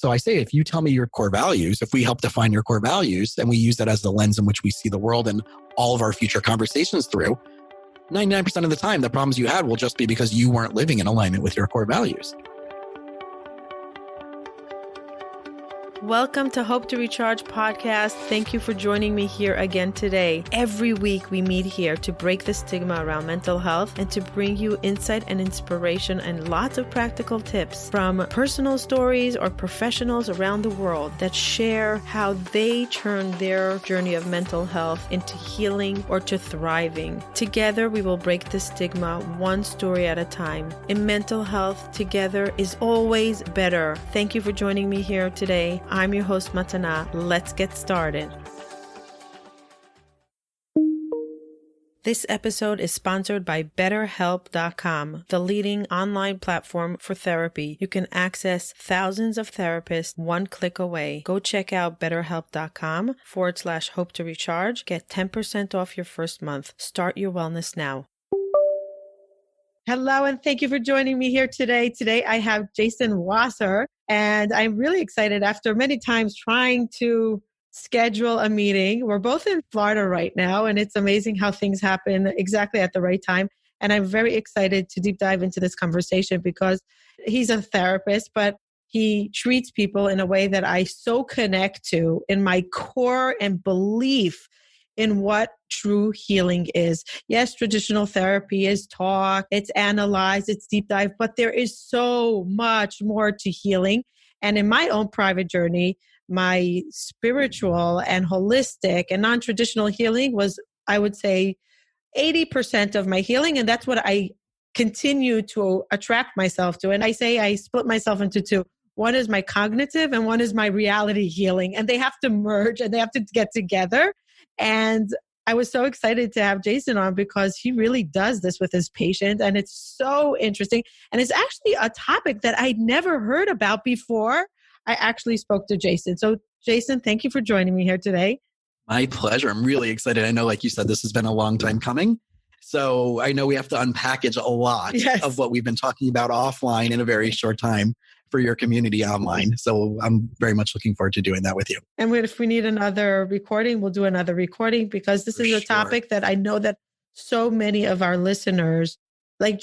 So I say, if you tell me your core values, if we help define your core values and we use that as the lens in which we see the world and all of our future conversations through, 99% of the time, the problems you had will just be because you weren't living in alignment with your core values. Welcome to Hope to Recharge podcast. Thank you for joining me here again today. Every week we meet here to break the stigma around mental health and to bring you insight and inspiration and lots of practical tips from personal stories or professionals around the world that share how they turn their journey of mental health into healing or to thriving. Together we will break the stigma one story at a time. In mental health, together is always better. Thank you for joining me here today. I'm your host, Matana. Let's get started. This episode is sponsored by BetterHelp.com, the leading online platform for therapy. You can access thousands of therapists one click away. Go check out BetterHelp.com/hope to recharge. Get 10% off your first month. Start your wellness now. Hello, and thank you for joining me here today. Today, I have Jason Wasser, and I'm really excited after many times trying to schedule a meeting. We're both in Florida right now, and it's amazing how things happen exactly at the right time. And I'm very excited to deep dive into this conversation because he's a therapist, but he treats people in a way that I so connect to in my core and belief in what true healing is. Yes, traditional therapy is talk, it's analyze, it's deep dive, but there is so much more to healing. And in my own private journey, my spiritual and holistic and non-traditional healing was, I would say, 80% of my healing. And that's what I continue to attract myself to. And I say I split myself into two. One is my cognitive and one is my reality healing. And they have to merge and they have to get together. And I was so excited to have Jason on because he really does this with his patients. And it's so interesting. And it's actually a topic that I'd never heard about before I actually spoke to Jason. So Jason, thank you for joining me here today. My pleasure. I'm really excited. I know, like you said, this has been a long time coming. So I know we have to unpackage a lot of what we've been talking about offline in a very short time for your community online. So I'm very much looking forward to doing that with you. And if we need another recording, we'll do another recording because this is a topic that I know that so many of our listeners, they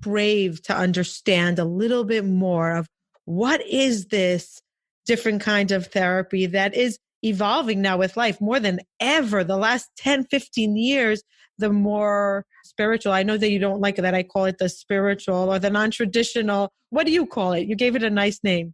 crave to understand a little bit more of what is this different kind of therapy that is evolving now with life more than ever. The last 10, 15 years, the more spiritual. I know that you don't like that I call it the spiritual or the non-traditional. What do you call it? You gave it a nice name.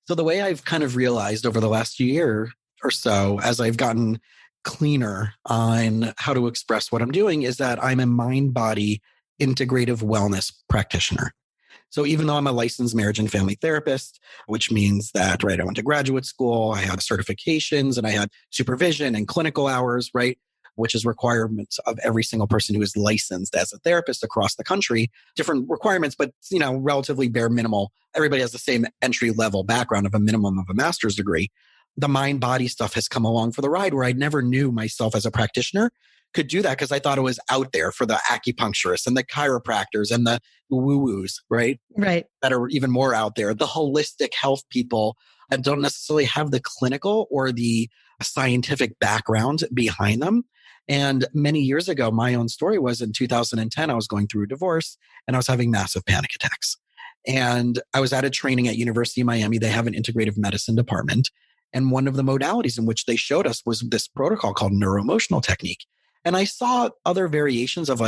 So the way I've kind of realized over the last year or so, as I've gotten cleaner on how to express what I'm doing, is that I'm a MindBody integrative wellness practitioner. So even though I'm a licensed marriage and family therapist, which means that, I went to graduate school, I had certifications and I had supervision and clinical hours, which is requirements of every single person who is licensed as a therapist across the country. Different requirements, but relatively bare minimal. Everybody has the same entry level background of a minimum of a master's degree. The mind-body stuff has come along for the ride where I never knew myself as a practitioner could do that because I thought it was out there for the acupuncturists and the chiropractors and the woo-woos, right? That are even more out there. The holistic health people that don't necessarily have the clinical or the scientific background behind them. And many years ago, my own story was in 2010, I was going through a divorce and I was having massive panic attacks. And I was at a training at University of Miami. They have an integrative medicine department. And one of the modalities in which they showed us was this protocol called neuro-emotional technique. And I saw other variations of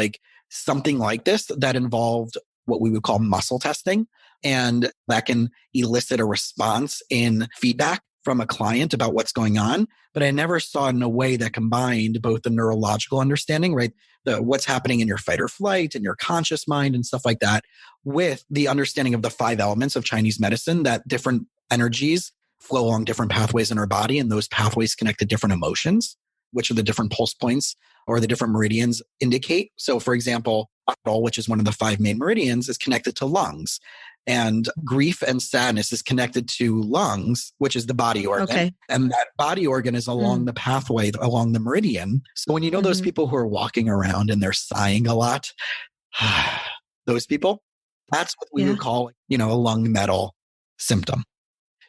something like this that involved what we would call muscle testing. And that can elicit a response in feedback from a client about what's going on. But I never saw in a way that combined both the neurological understanding, what's happening in your fight or flight and your conscious mind and stuff like that, with the understanding of the 5 elements of Chinese medicine, that different energies flow along different pathways in our body, and those pathways connect to different emotions, which are the different pulse points or the different meridians indicate. So for example, which is one of the 5 main meridians, is connected to lungs. And grief and sadness is connected to lungs, which is the body organ. Okay. And that body organ is along the pathway, along the meridian. So when those people who are walking around and they're sighing a lot, those people, that's what we would call, a lung metal symptom.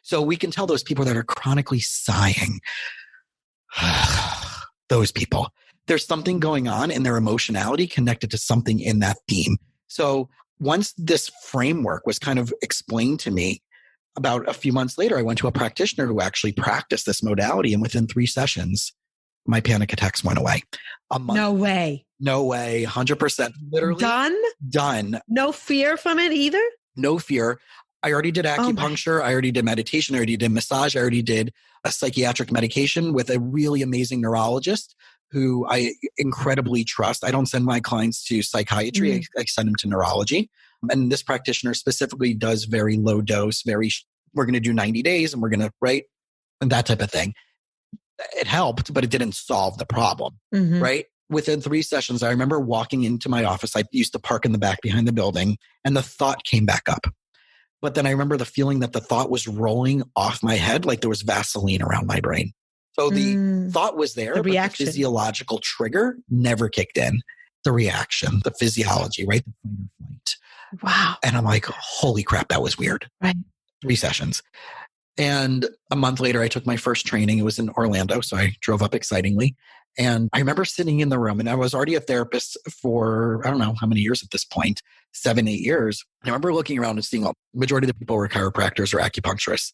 So we can tell those people that are chronically sighing, those people, there's something going on in their emotionality connected to something in that theme. So once this framework was kind of explained to me, about a few months later, I went to a practitioner who actually practiced this modality. And within 3 sessions, my panic attacks went away. A month. No way. No way. 100%. Literally. Done. No fear from it either? No fear. I already did acupuncture. I already did meditation. I already did massage. I already did a psychiatric medication with a really amazing neurologist who I incredibly trust. I don't send my clients to psychiatry. I send them to neurology. And this practitioner specifically does very low dose, we're going to do 90 days and we're going to, right? And that type of thing. It helped, but it didn't solve the problem, right? Within 3 sessions, I remember walking into my office. I used to park in the back behind the building and the thought came back up. But then I remember the feeling that the thought was rolling off my head like there was Vaseline around my brain. So the thought was there, the but reaction. the physiological trigger never kicked in. The reaction, the physiology, right? The fight or flight. Wow. And I'm like, holy crap, that was weird. Right. 3 sessions. And a month later, I took my first training. It was in Orlando. So I drove up excitingly. And I remember sitting in the room and I was already a therapist for, I don't know how many years at this point, 7, 8 years. I remember looking around and seeing the majority of the people were chiropractors or acupuncturists.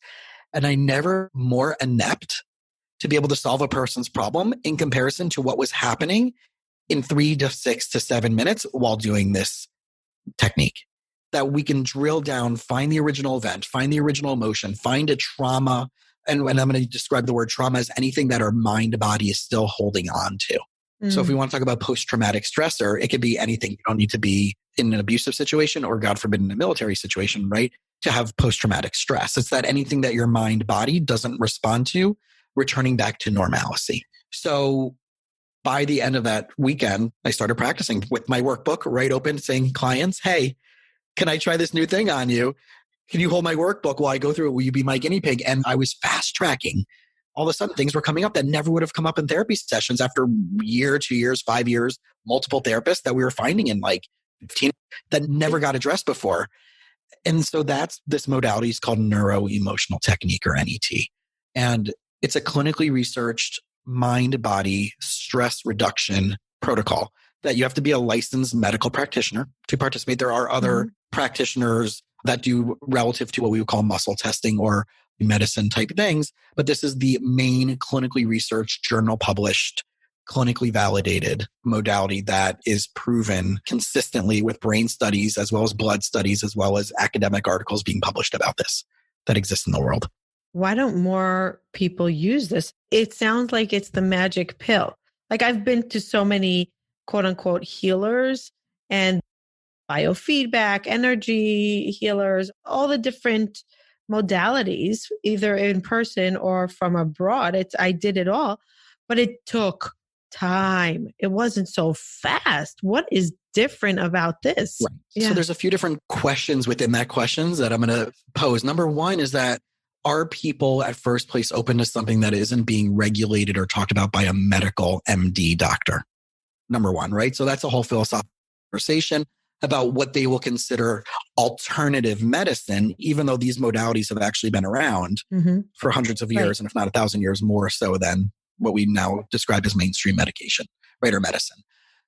And I never more inept to be able to solve a person's problem in comparison to what was happening in 3 to 6 to 7 minutes while doing this technique. That we can drill down, find the original event, find the original emotion, find a trauma. And when I'm going to describe the word trauma as anything that our mind body is still holding on to. So if we want to talk about post-traumatic stressor, it could be anything. You don't need to be in an abusive situation or, God forbid, in a military situation, right? To have post-traumatic stress. It's that anything that your mind body doesn't respond to, returning back to normalcy. So by the end of that weekend, I started practicing with my workbook right open, saying, clients, hey, can I try this new thing on you? Can you hold my workbook while I go through it? Will you be my guinea pig? And I was fast tracking. All of a sudden, things were coming up that never would have come up in therapy sessions after a year, 2 years, 5 years, multiple therapists that we were finding in like 15 that never got addressed before. And so this modality is called neuro-emotional technique or NET. And it's a clinically researched mind-body stress reduction protocol that you have to be a licensed medical practitioner to participate. There are other practitioners that do relative to what we would call muscle testing or medicine type things. But this is the main clinically researched, journal published, clinically validated modality that is proven consistently with brain studies, as well as blood studies, as well as academic articles being published about this that exist in the world. Why don't more people use this? It sounds like it's the magic pill. Like I've been to so many quote unquote healers and biofeedback, energy healers, all the different modalities, either in person or from abroad. I did it all, but it took time. It wasn't so fast. What is different about this? Right. Yeah. So there's a few different questions within that questions that I'm going to pose. Number one is that are people at first place open to something that isn't being regulated or talked about by a medical MD doctor? Number one, right? So that's a whole philosophical conversation about what they will consider alternative medicine, even though these modalities have actually been around for hundreds of years, and if not 1,000 years more so than what we now describe as mainstream medication, right, or medicine.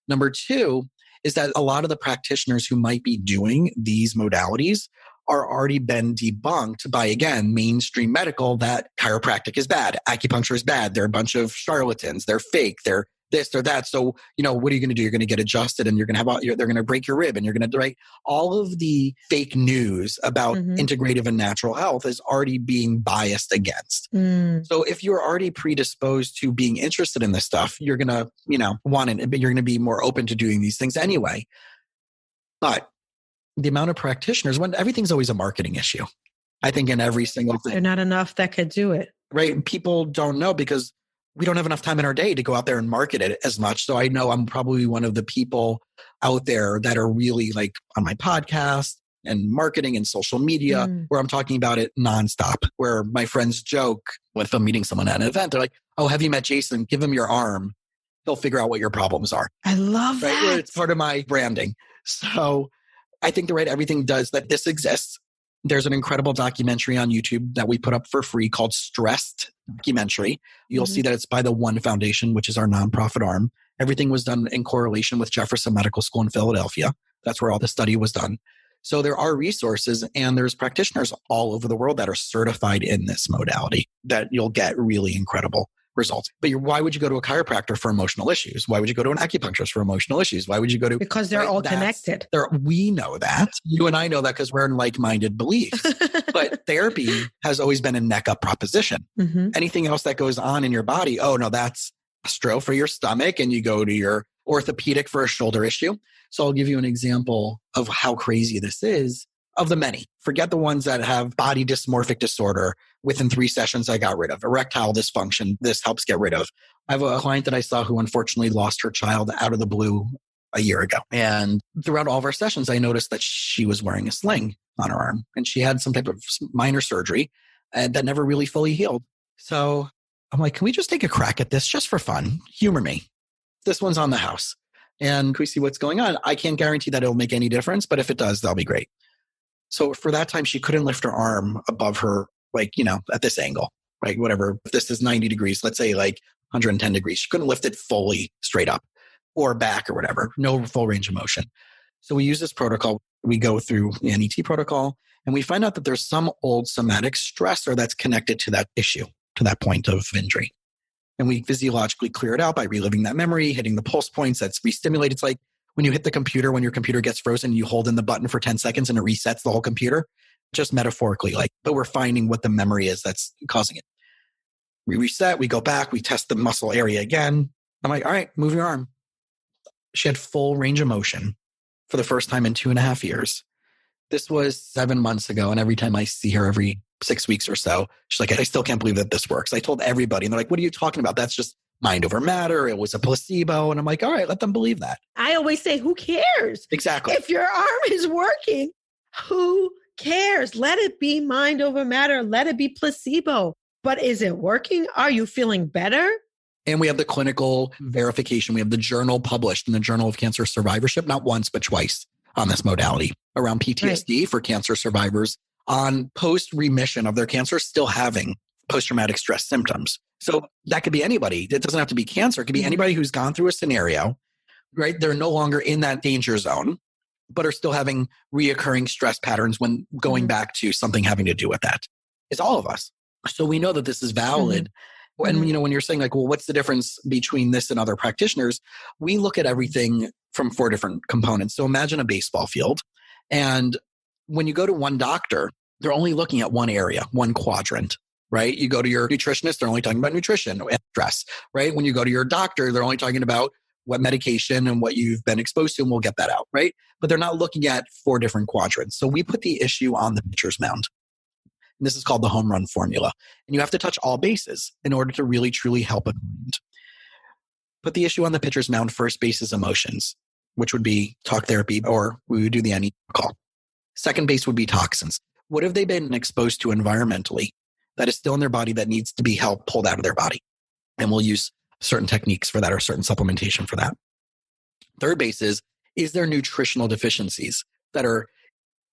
Number two is that a lot of the practitioners who might be doing these modalities are already been debunked by, again, mainstream medical that chiropractic is bad, acupuncture is bad, they're a bunch of charlatans, they're fake, they're this or that. So, what are you going to do? You're going to get adjusted and you're going to have, they're going to break your rib and you're going to, right? All of the fake news about integrative and natural health is already being biased against. So if you're already predisposed to being interested in this stuff, you're going to, want it, but you're going to be more open to doing these things anyway. But the amount of practitioners, when everything's always a marketing issue, I think in every single thing. There's not enough that could do it. Right. People don't know because we don't have enough time in our day to go out there and market it as much. So I know I'm probably one of the people out there that are really like on my podcast and marketing and social media where I'm talking about it nonstop, where my friends joke if I'm meeting someone at an event, they're like, oh, have you met Jason? Give him your arm. He'll figure out what your problems are. I love that. Where it's part of my branding. So I think everything does that. This exists. There's an incredible documentary on YouTube that we put up for free called Stressed Documentary. You'll see that it's by the One Foundation, which is our nonprofit arm. Everything was done in correlation with Jefferson Medical School in Philadelphia. That's where all the study was done. So there are resources and there's practitioners all over the world that are certified in this modality that you'll get really incredible results. But why would you go to a chiropractor for emotional issues? Why would you go to an acupuncturist for emotional issues? Why would you go to... Because they're all connected. We know that. You and I know that because we're in like-minded beliefs. But therapy has always been a neck-up proposition. Anything else that goes on in your body, oh no, that's gastro for your stomach, and you go to your orthopedic for a shoulder issue. So I'll give you an example of how crazy this is. Of the many, forget the ones that have body dysmorphic disorder. Within 3 sessions, I got rid of erectile dysfunction. This helps get rid of. I have a client that I saw who unfortunately lost her child out of the blue a year ago. And throughout all of our sessions, I noticed that she was wearing a sling on her arm and she had some type of minor surgery that never really fully healed. So I'm like, can we just take a crack at this just for fun? Humor me. This one's on the house and can we see what's going on? I can't guarantee that it'll make any difference, but if it does, that'll be great. So for that time, she couldn't lift her arm above her, at this angle, right? Whatever. If this is 90 degrees, let's say 110 degrees, she couldn't lift it fully straight up or back or whatever. No full range of motion. So we use this protocol. We go through the NET protocol and we find out that there's some old somatic stressor that's connected to that issue, to that point of injury. And we physiologically clear it out by reliving that memory, hitting the pulse points that's re-stimulated. It's like when you hit the computer, when your computer gets frozen, you hold in the button for 10 seconds and it resets the whole computer, just metaphorically, but we're finding what the memory is that's causing it. We reset, we go back, we test the muscle area again. I'm like, all right, move your arm. She had full range of motion for the first time in 2.5 years. This was 7 months ago. And every time I see her every 6 weeks or so, she's like, I still can't believe that this works. I told everybody and they're like, what are you talking about? That's just mind over matter. It was a placebo. And I'm like, all right, let them believe that. I always say, who cares? Exactly. If your arm is working, who cares? Let it be mind over matter. Let it be placebo. But is it working? Are you feeling better? And we have the clinical verification. We have the journal published in the Journal of Cancer Survivorship, not once, but twice on this modality around PTSD for cancer survivors on post-remission of their cancer, still having post-traumatic stress symptoms. So that could be anybody. It doesn't have to be cancer. It could be anybody who's gone through a scenario, right? They're no longer in that danger zone, but are still having reoccurring stress patterns when going back to something having to do with that. It's all of us. So we know that this is valid. And, when you're saying what's the difference between this and other practitioners? We look at everything from 4 different components. So imagine a baseball field. And when you go to one doctor, they're only looking at one area, one quadrant, right? You go to your nutritionist, they're only talking about nutrition and stress, right? When you go to your doctor, they're only talking about what medication and what you've been exposed to, and we'll get that out, right? But they're not looking at 4 different quadrants. So we put the issue on the pitcher's mound. And this is called the home run formula. And you have to touch all bases in order to really, truly help a client. Put the issue on the pitcher's mound. First base is emotions, which would be talk therapy, or we would do the NET call. Second base would be toxins. What have they been exposed to environmentally that is still in their body that needs to be helped pulled out of their body? And we'll use certain techniques for that or certain supplementation for that. Third base is there nutritional deficiencies that are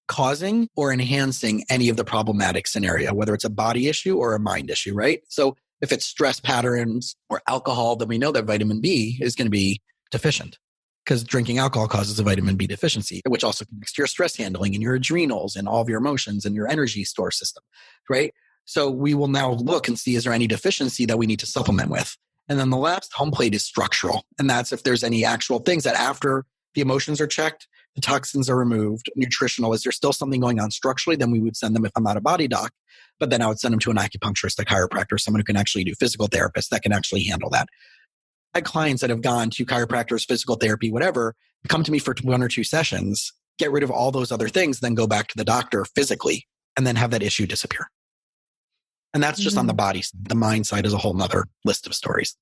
causing or enhancing any of the problematic scenario, whether it's a body issue or a mind issue, right? So if it's stress patterns or alcohol, then we know that vitamin B is going to be deficient because drinking alcohol causes a vitamin B deficiency, which also connects to your stress handling and your adrenals and all of your emotions and your energy store system, right? So we will now look and see, is there any deficiency that we need to supplement with? And then the last home plate is structural. And that's if there's any actual things that after the emotions are checked, the toxins are removed, nutritional, is there still something going on structurally? Then we would send them, if I'm not a body doc, but then I would send them to an acupuncturist, a chiropractor, someone who can actually do physical therapist that can actually handle that. I had clients that have gone to chiropractors, physical therapy, whatever, come to me for 1 or 2 sessions, get rid of all those other things, then go back to the doctor physically, and then have that issue disappear. And that's just on the body side. The mind side is a whole nother list of stories.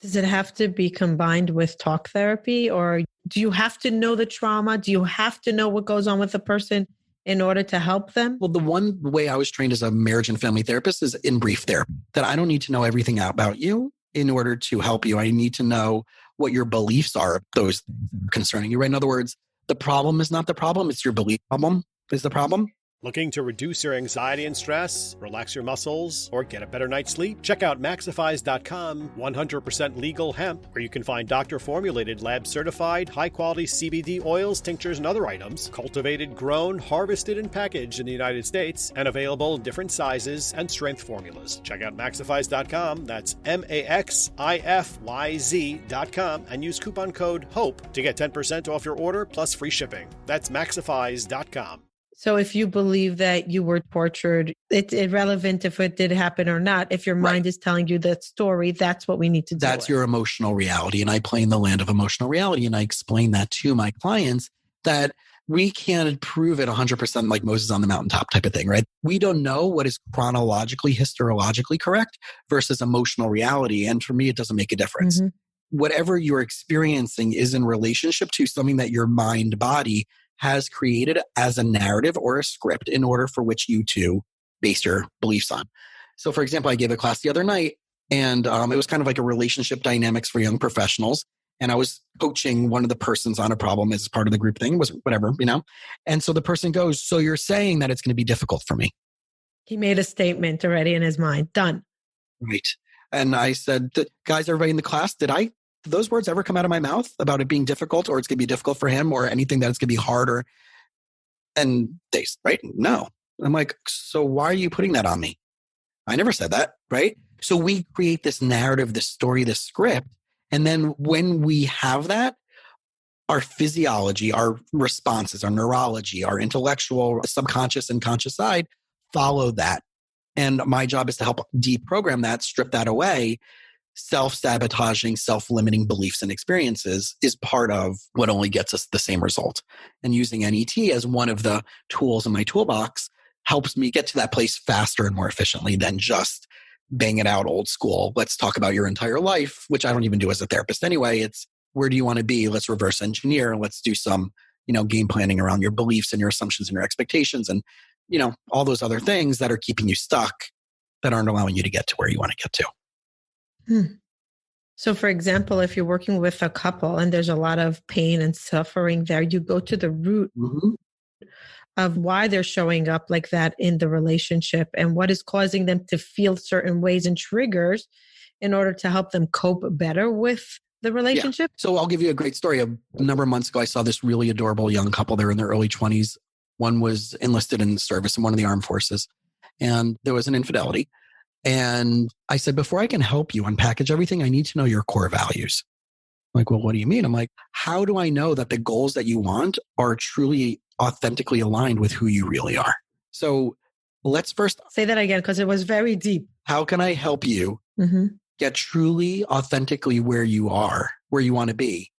Does it have to be combined with talk therapy, or do you have to know the trauma? Do you have to know what goes on with the person in order to help them? Well, the one way I was trained as a marriage and family therapist is in brief therapy, that I don't need to know everything about you in order to help you. I need to know what your beliefs are, those things that are concerning you, right? In other words, the problem is not the problem, it's your belief problem. is the problem. Looking to reduce your anxiety and stress, relax your muscles, or get a better night's sleep? Check out Maxify's.com, 100% legal hemp, where you can find doctor-formulated, lab-certified, high-quality CBD oils, tinctures, and other items, cultivated, grown, harvested, and packaged in the United States, and available in different sizes and strength formulas. Check out Maxify's.com, that's MAXIFYZ.com, and use coupon code HOPE to get 10% off your order plus free shipping. That's Maxify's.com. So if you believe that you were tortured, it's irrelevant if it did happen or not. If your mind is telling you that story, that's what we need to do. That's your emotional reality. And I play in the land of emotional reality. And I explain that to my clients that we can't prove it 100% like Moses on the mountaintop type of thing, right? We don't know what is chronologically, histologically correct versus emotional reality. And for me, it doesn't make a difference. Whatever you're experiencing is in relationship to something that your mind body has created as a narrative or a script in order for which you to base your beliefs on. So for example, I gave a class the other night and it was kind of like a relationship dynamics for young professionals. And I was coaching one of the persons on a problem as part of the group thing, was whatever, you know? And so the person goes, so you're saying that it's going to be difficult for me. He made a statement already in his mind. Done. Right. And I said, guys, everybody in the class, did those words ever come out of my mouth about it being difficult or it's going to be difficult for him or anything that it's going to be harder? And they, right? No. I'm like, so why are you putting that on me? I never said that, right? So we create this narrative, this story, this script. And then when we have that, our physiology, our responses, our neurology, our intellectual, subconscious and conscious side follow that. And my job is to help deprogram that, strip that away. Self-sabotaging, self-limiting beliefs and experiences is part of what only gets us the same result. And using NET as one of the tools in my toolbox helps me get to that place faster and more efficiently than just bang it out old school. Let's talk about your entire life, which I don't even do as a therapist anyway. It's where do you want to be? Let's reverse engineer and let's do some, game planning around your beliefs and your assumptions and your expectations and, all those other things that are keeping you stuck that aren't allowing you to get to where you want to get to. So for example, if you're working with a couple and there's a lot of pain and suffering there, you go to the root of why they're showing up like that in the relationship and what is causing them to feel certain ways and triggers in order to help them cope better with the relationship. Yeah. So I'll give you a great story. A number of months ago, I saw this really adorable young couple. They're in their early 20s. One was enlisted in service in one of the armed forces, and there was an infidelity. And I said, before I can help you unpackage everything, I need to know your core values. I'm like, well, what do you mean? I'm like, how do I know that the goals that you want are truly authentically aligned with who you really are? So let's first say that again, because it was very deep. How can I help you get truly authentically where you are, where you want to be?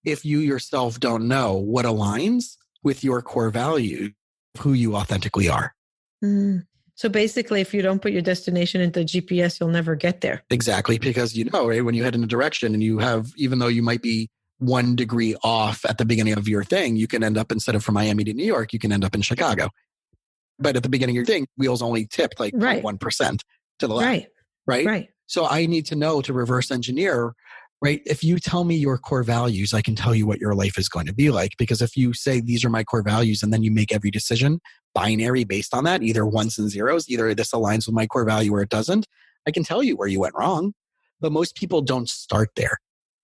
If you yourself don't know what aligns with your core value, who you authentically are. So basically, if you don't put your destination into GPS, you'll never get there. Exactly. Because right, when you head in a direction and you have, even though you might be 1 degree off at the beginning of your thing, you can end up, instead of from Miami to New York, you can end up in Chicago. But at the beginning of your thing, wheels only tipped like 1% to the left. Right. So I need to know to reverse engineer, right? If you tell me your core values, I can tell you what your life is going to be like. Because if you say, these are my core values, and then you make every decision binary based on that, either ones and zeros, either this aligns with my core value or it doesn't, I can tell you where you went wrong. But most people don't start there.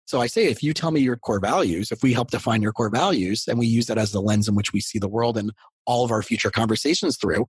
So I say, if you tell me your core values, if we help define your core values and we use that as the lens in which we see the world and all of our future conversations through,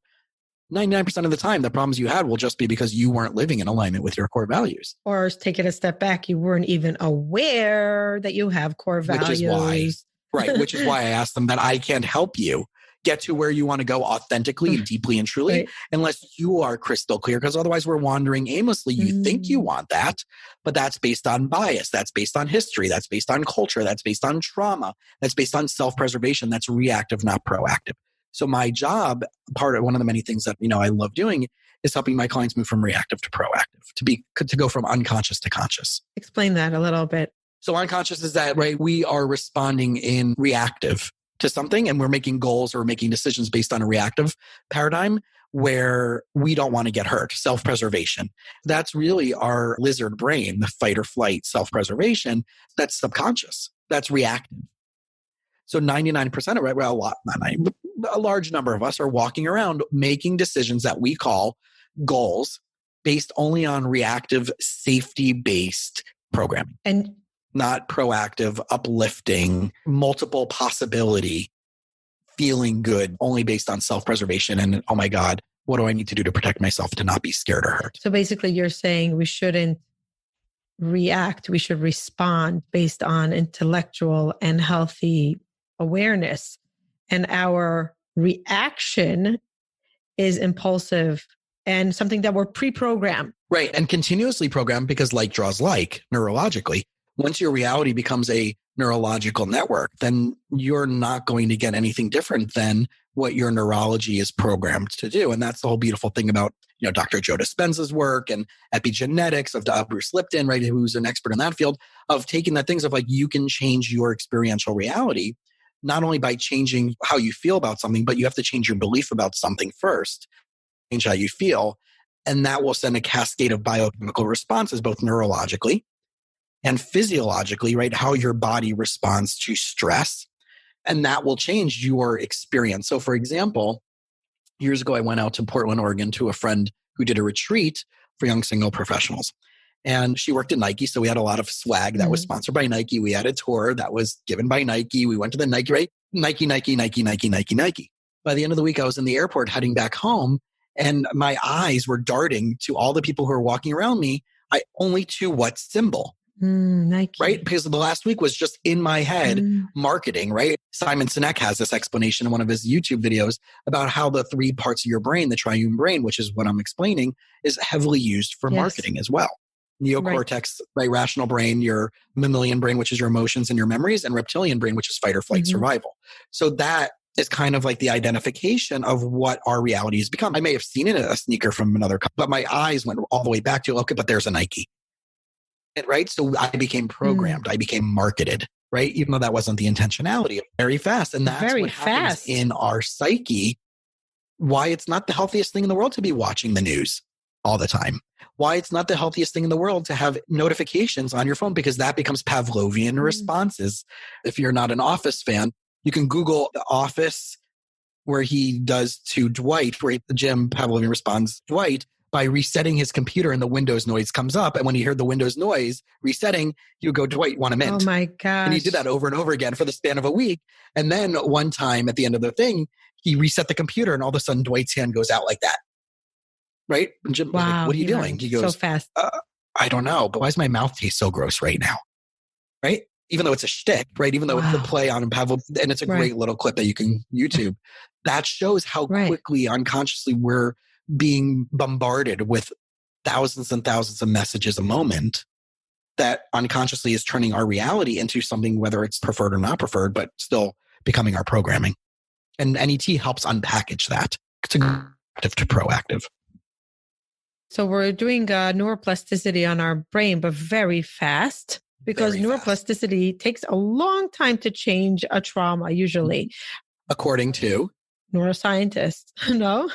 99% of the time, the problems you had will just be because you weren't living in alignment with your core values. Or take it a step back, you weren't even aware that you have core values. Which is why I asked them that I can't help you get to where you want to go authentically and deeply and truly, unless you are crystal clear, because otherwise we're wandering aimlessly. You think you want that, but that's based on bias. That's based on history. That's based on culture. That's based on trauma. That's based on self-preservation. That's reactive, not proactive. So my job, one of the many things that, I love doing is helping my clients move from reactive to proactive, to go from unconscious to conscious. Explain that a little bit. So unconscious is that, right, we are responding in reactive to something and we're making goals or making decisions based on a reactive paradigm where we don't want to get hurt, self-preservation. That's really our lizard brain, the fight or flight self-preservation. That's subconscious. That's reactive. So 99% of it, well, a large number of us are walking around making decisions that we call goals based only on reactive, safety-based programming. And not proactive, uplifting, multiple possibility, feeling good, only based on self-preservation. And oh my God, what do I need to do to protect myself to not be scared or hurt? so basically you're saying we shouldn't react, we should respond based on intellectual and healthy awareness. And our reaction is impulsive and something that we're pre-programmed. Right. And continuously programmed because like draws like neurologically. Once your reality becomes a neurological network, then you're not going to get anything different than what your neurology is programmed to do. And that's the whole beautiful thing about, Dr. Joe Dispenza's work and epigenetics of Bruce Lipton, right, who's an expert in that field, of taking that things of like, you can change your experiential reality, not only by changing how you feel about something, but you have to change your belief about something first, change how you feel. And that will send a cascade of biochemical responses, both neurologically and physiologically, right? How your body responds to stress. And that will change your experience. So for example, years ago, I went out to Portland, Oregon to a friend who did a retreat for young single professionals. And she worked at Nike. So we had a lot of swag that was sponsored by Nike. We had a tour that was given by Nike. We went to the Nike, right? Nike. By the end of the week, I was in the airport heading back home and my eyes were darting to all the people who were walking around me. Only to what symbol? Nike. Right? Because the last week was just in my head, marketing, right? Simon Sinek has this explanation in one of his YouTube videos about how the three parts of your brain, the triune brain, which is what I'm explaining, is heavily used for marketing as well. Neocortex, right? Rational brain, your mammalian brain, which is your emotions and your memories, and reptilian brain, which is fight or flight survival. So that is kind of like the identification of what our reality has become. I may have seen it in a sneaker from another company, but my eyes went all the way back to, okay, but there's a Nike. Right? So I became programmed. I became marketed, right? Even though that wasn't the intentionality. Very fast. And that's what happens in our psyche. Why it's not the healthiest thing in the world to be watching the news all the time. Why it's not the healthiest thing in the world to have notifications on your phone, because that becomes Pavlovian responses. If you're not an Office fan, you can Google The Office where he does to Dwight, where Jim Pavlovian responds Dwight by resetting his computer and the Windows noise comes up. And when he heard the Windows noise resetting, he would go, Dwight, you want a mint? Oh my gosh. And he did that over and over again for the span of a week. And then one time at the end of the thing, he reset the computer and all of a sudden Dwight's hand goes out like that. Right? And Jim was like, what are you doing? He goes, so fast. I don't know, but why does my mouth taste so gross right now? Right? Even though it's a shtick, right? Even though it's a play on Pavlov, and it's a great little clip that you can YouTube. That shows how quickly unconsciously we're being bombarded with thousands and thousands of messages a moment that unconsciously is turning our reality into something, whether it's preferred or not preferred, but still becoming our programming. And NET helps unpackage that to active to proactive. So we're doing neuroplasticity on our brain, but very fast, because neuroplasticity takes a long time to change a trauma, usually. According to neuroscientists, no?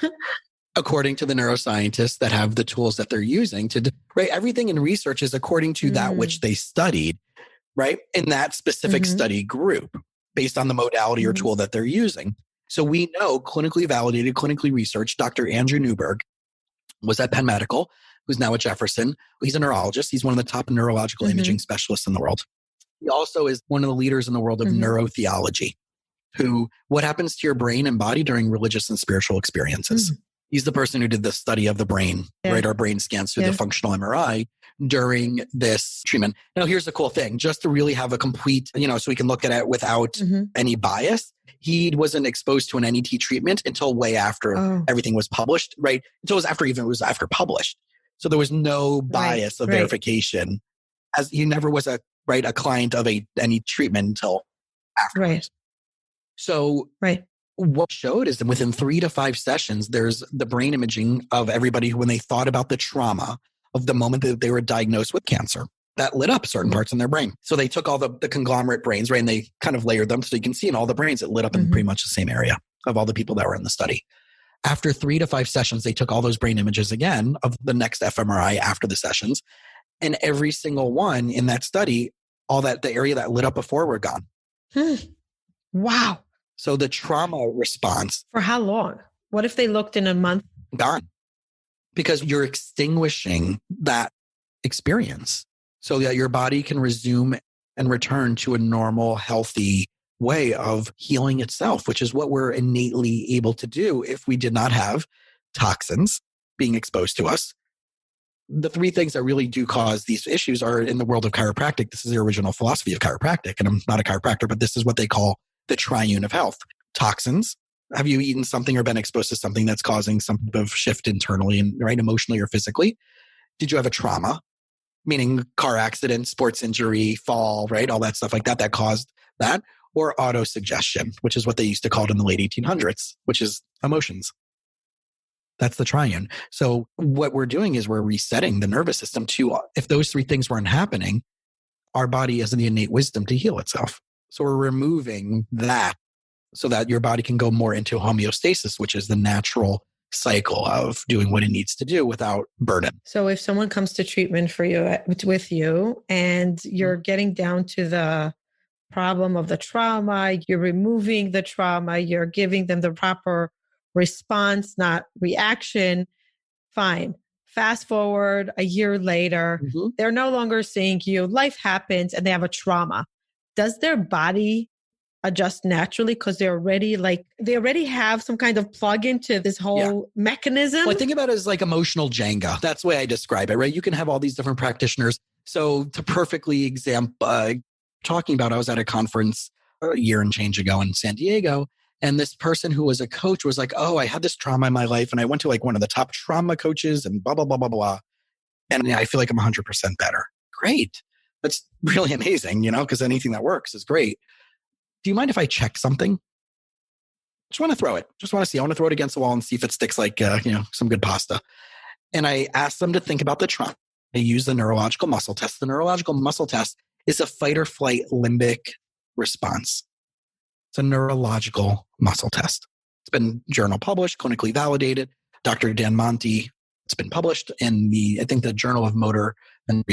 According to the neuroscientists that have the tools that they're using to, right? Everything in research is according to that which they studied, right? In that specific study group based on the modality or tool that they're using. So we know clinically validated, clinically researched, Dr. Andrew Newberg was at Penn Medical, who's now at Jefferson. He's a neurologist. He's one of the top neurological imaging specialists in the world. He also is one of the leaders in the world of neurotheology, what happens to your brain and body during religious and spiritual experiences. He's the person who did the study of the brain, right? Our brain scans through the functional MRI during this treatment. Now, here's the cool thing. Just to really have a complete, so we can look at it without any bias, he wasn't exposed to an NET treatment until way after everything was published, right? Until it was after published. So there was no bias of verification, as he never was a client of any treatment until afterwards. So what showed is that within 3 to 5 sessions, there's the brain imaging of everybody when they thought about the trauma of the moment that they were diagnosed with cancer. That lit up certain parts in their brain. So they took all the conglomerate brains, right? And they kind of layered them so you can see in all the brains, it lit up in pretty much the same area of all the people that were in the study. After 3 to 5 sessions, they took all those brain images again of the next FMRI after the sessions. And every single one in that study, all that the area that lit up before were gone. Wow. So the trauma response, For how long? What if they looked in a month? gone, because you're extinguishing that experience so that your body can resume and return to a normal, healthy way of healing itself, which is what we're innately able to do if we did not have toxins being exposed to us. The three things that really do cause these issues are in the world of chiropractic. This is the original philosophy of chiropractic. And I'm not a chiropractor, but this is what they call the triune of health. Toxins. Have you eaten something or been exposed to something that's causing some type of shift internally and right, emotionally or physically? Did you have a trauma? Meaning car accident, sports injury, fall, right? All that stuff like that caused that. Or autosuggestion, which is what they used to call it in the late 1800s, which is emotions. That's the triune. So what we're doing is we're resetting the nervous system to, if those three things weren't happening, our body has the innate wisdom to heal itself. So we're removing that so that your body can go more into homeostasis, which is the natural cycle of doing what it needs to do without burden. So if someone comes to treatment for you with you and you're getting down to the problem of the trauma, you're removing the trauma, you're giving them the proper response, not reaction, fine. Fast forward a year later, they're no longer seeing you. Life happens and they have a trauma. Does their body adjust naturally because they already have some kind of plug into this whole mechanism? Well, I think about it as like emotional Jenga. That's the way I describe it, right? You can have all these different practitioners. So to perfectly talking about, I was at a conference a year and change ago in San Diego. And this person who was a coach was like, oh, I had this trauma in my life. And I went to like one of the top trauma coaches and blah, blah, blah, blah, blah. And I feel like I'm 100% better. Great. That's really amazing, because anything that works is great. Do you mind if I check something? Just want to throw it. Just want to see. I want to throw it against the wall and see if it sticks like, some good pasta. And I asked them to think about the trauma. They use the neurological muscle test. The neurological muscle test is a fight or flight limbic response. It's a neurological muscle test. It's been journal published, clinically validated. Dr. Dan Monti, it's been published in the Journal of Motor and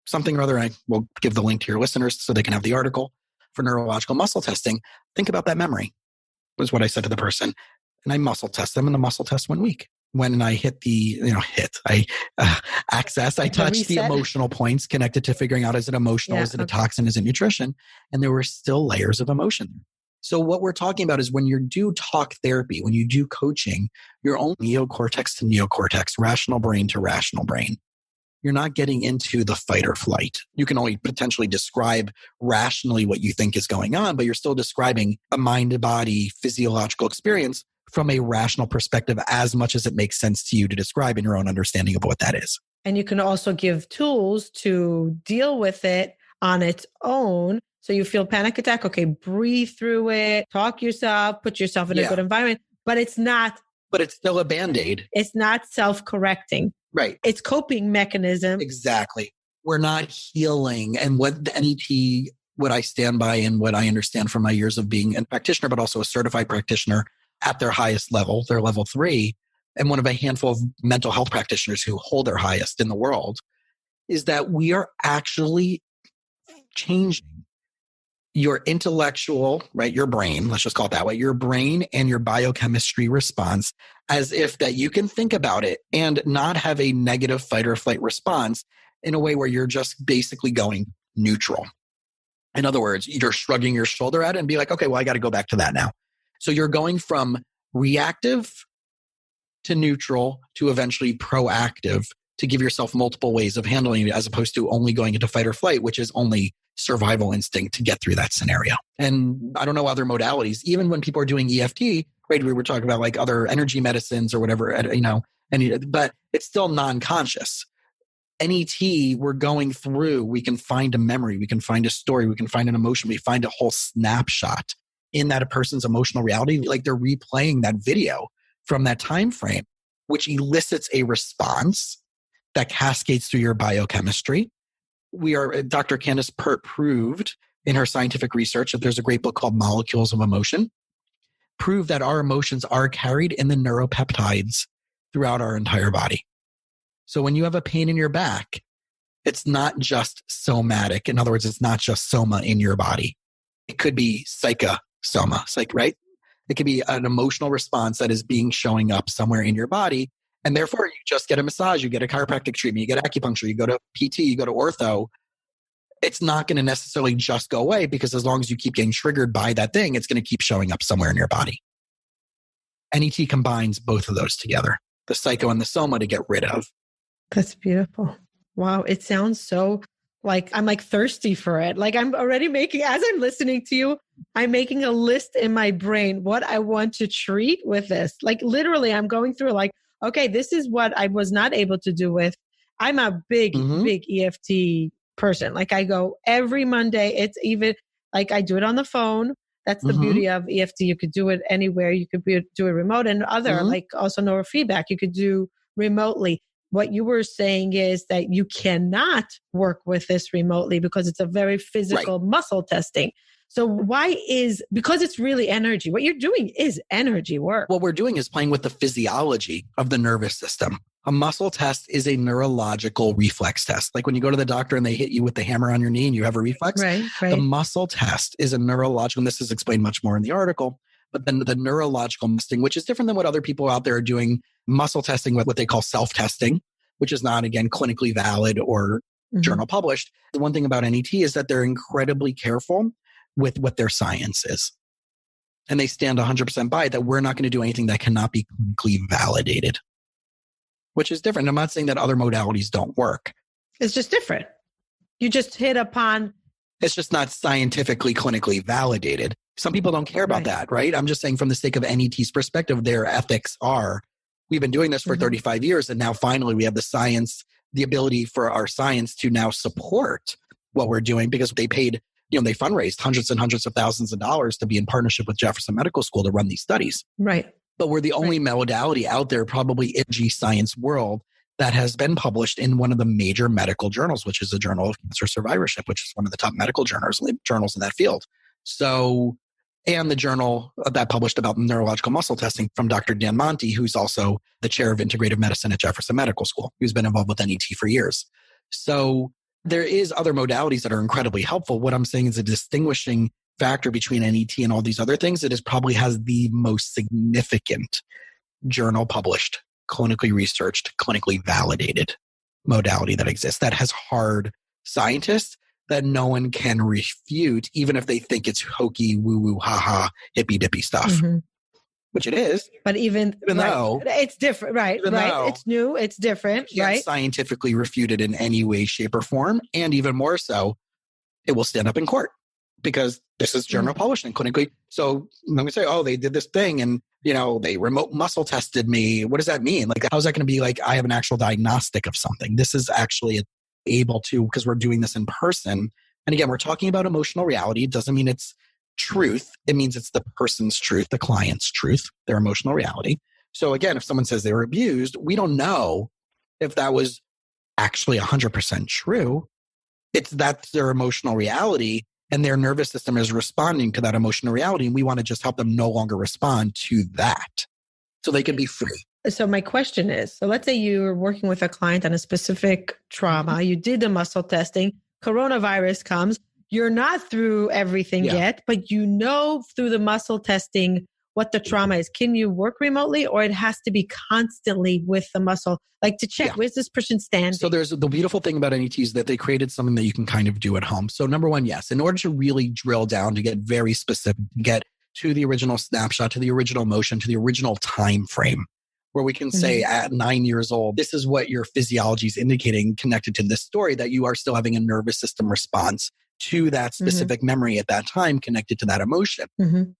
something or other. I will give the link to your listeners so they can have the article for neurological muscle testing. Think about that memory, was what I said to the person. And I muscle test them, and the muscle test went weak. When I hit I touched the emotional points connected to figuring out, is it emotional? Is it a toxin? Is it nutrition? And there were still layers of emotion. So what we're talking about is when you do talk therapy, when you do coaching, you're only neocortex to neocortex, rational brain to rational brain. You're not getting into the fight or flight. You can only potentially describe rationally what you think is going on, but you're still describing a mind-body physiological experience from a rational perspective as much as it makes sense to you to describe in your own understanding of what that is. And you can also give tools to deal with it on its own. So you feel panic attack, okay, breathe through it, talk yourself, put yourself in a good environment, but it's still a Band-Aid. It's not self-correcting. Right. It's coping mechanism. Exactly. We're not healing. And what the NET, what I stand by and what I understand from my years of being a practitioner, but also a certified practitioner at their highest level, their level 3, and one of a handful of mental health practitioners who hold their highest in the world, is that we are actually changing your intellectual, right? Your brain, let's just call it that way, your brain and your biochemistry response, as if that you can think about it and not have a negative fight or flight response in a way where you're just basically going neutral. In other words, you're shrugging your shoulder at it and be like, okay, well, I got to go back to that now. So you're going from reactive to neutral to eventually proactive to give yourself multiple ways of handling it, as opposed to only going into fight or flight, which is only survival instinct to get through that scenario. And I don't know other modalities, even when people are doing EFT, right? We were talking about like other energy medicines or whatever, but it's still non-conscious. NET, we're going through, we can find a memory, we can find a story, we can find an emotion, we find a whole snapshot in that a person's emotional reality, like they're replaying that video from that time frame, which elicits a response that cascades through your biochemistry. Dr. Candace Pert proved in her scientific research that there's a great book called Molecules of Emotion, proved that our emotions are carried in the neuropeptides throughout our entire body. So when you have a pain in your back, it's not just somatic. In other words, it's not just soma in your body. It could be psyche soma. It's like, right? It could be an emotional response that is showing up somewhere in your body. And therefore, you just get a massage, you get a chiropractic treatment, you get acupuncture, you go to PT, you go to ortho. It's not going to necessarily just go away, because as long as you keep getting triggered by that thing, it's going to keep showing up somewhere in your body. NET combines both of those together, the psycho and the soma, to get rid of. That's beautiful. Wow. It sounds so like I'm like thirsty for it. Like I'm already making, as I'm listening to you, I'm making a list in my brain, what I want to treat with this. Like literally I'm going through like, okay, this is what I was not able to do with. I'm a big EFT person. Like I go every Monday. It's even like I do it on the phone. That's the beauty of EFT. You could do it anywhere. You could do it remote, and other like also neurofeedback you could do remotely. What you were saying is that you cannot work with this remotely because it's a very physical muscle testing. So because it's really energy. What you're doing is energy work. What we're doing is playing with the physiology of the nervous system. A muscle test is a neurological reflex test. Like when you go to the doctor and they hit you with the hammer on your knee and you have a reflex. Right. The muscle test is a neurological, and this is explained much more in the article, but then the neurological testing, which is different than what other people out there are doing, muscle testing with what they call self-testing, which is not, again, clinically valid or journal published. The one thing about NET is that they're incredibly careful with what their science is. And they stand 100% by that we're not going to do anything that cannot be clinically validated, which is different. I'm not saying that other modalities don't work. It's just different. You just hit upon. It's just not scientifically, clinically validated. Some people don't care about that, right? I'm just saying from the sake of NET's perspective, their ethics are, we've been doing this for 35 years. And now finally we have the science, the ability for our science to now support what we're doing, because they paid, they fundraised hundreds and hundreds of thousands of dollars to be in partnership with Jefferson Medical School to run these studies. Right. But we're the only modality out there, probably in the science world, that has been published in one of the major medical journals, which is the Journal of Cancer Survivorship, which is one of the top medical journals in that field. So, and the journal that published about neurological muscle testing from Dr. Dan Monti, who's also the chair of integrative medicine at Jefferson Medical School, who's been involved with NET for years. So there is other modalities that are incredibly helpful. What I'm saying is a distinguishing factor between NET and all these other things, it is probably has the most significant journal published, clinically researched, clinically validated modality that exists, that has hard scientists that no one can refute, even if they think it's hokey, woo-woo, ha-ha, hippy-dippy stuff, which it is. But even though it's different, right? It's new, it's different, right? Scientifically refuted in any way, shape, or form. And even more so, it will stand up in court, because this is journal published and clinically. So I'm going to say, oh, they did this thing and, they remote muscle tested me. What does that mean? Like, how's that going to be like, I have an actual diagnostic of something? This is actually able to, because we're doing this in person. And again, we're talking about emotional reality. It doesn't mean it's truth. It means it's the person's truth, the client's truth, their emotional reality. So again, if someone says they were abused, we don't know if that was actually 100% true. That's their emotional reality. And their nervous system is responding to that emotional reality. And we want to just help them no longer respond to that so they can be free. So my question is, so let's say you were working with a client on a specific trauma. You did the muscle testing. Coronavirus comes. You're not through everything yet, but through the muscle testing what the trauma is. Can you work remotely, or it has to be constantly with the muscle, like to check where's this person standing? So there's the beautiful thing about NET is that they created something that you can kind of do at home. So number one, yes, in order to really drill down, to get very specific, to get to the original snapshot, to the original motion, to the original time frame, where we can say at 9 years old, this is what your physiology is indicating connected to this story, that you are still having a nervous system response to that specific memory at that time connected to that emotion.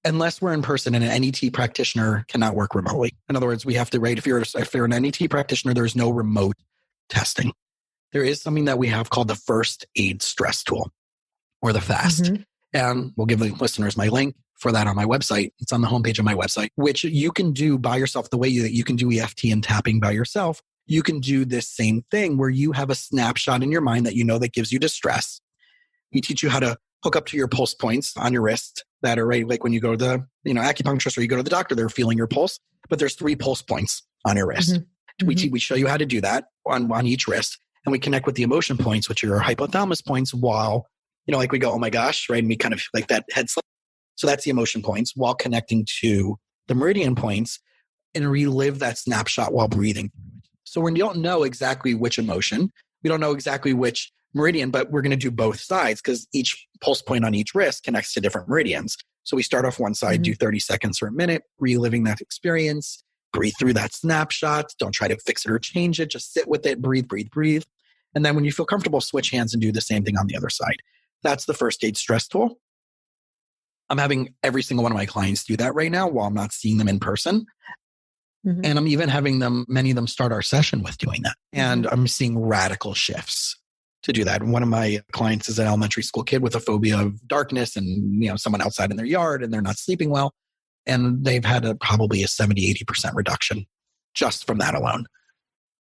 Unless we're in person, and an NET practitioner cannot work remotely. In other words, we have to, if you're an NET practitioner, there's no remote testing. There is something that we have called the first aid stress tool, or the FAST. And we'll give the listeners my link for that on my website. It's on the homepage of my website, which you can do by yourself the way that you can do EFT and tapping by yourself. You can do this same thing where you have a snapshot in your mind that that gives you distress. We teach you how to hook up to your pulse points on your wrist that are right, like when you go to the acupuncturist or you go to the doctor, they're feeling your pulse, but there's 3 pulse points on your wrist. We show you how to do that on each wrist, and we connect with the emotion points, which are your hypothalamus points, while, like we go, oh my gosh, right? And we kind of like that head slip. So that's the emotion points while connecting to the meridian points and relive that snapshot while breathing. So we don't know exactly which emotion, we don't know exactly which meridian, but we're going to do both sides because each pulse point on each wrist connects to different meridians. So we start off one side, do 30 seconds or a minute, reliving that experience, breathe through that snapshot. Don't try to fix it or change it. Just sit with it, breathe, breathe, breathe. And then when you feel comfortable, switch hands and do the same thing on the other side. That's the first aid stress tool. I'm having every single one of my clients do that right now while I'm not seeing them in person. And I'm even having many of them start our session with doing that. And I'm seeing radical shifts to do that. And one of my clients is an elementary school kid with a phobia of darkness and, someone outside in their yard and they're not sleeping well. And they've had probably a 70, 80% reduction just from that alone.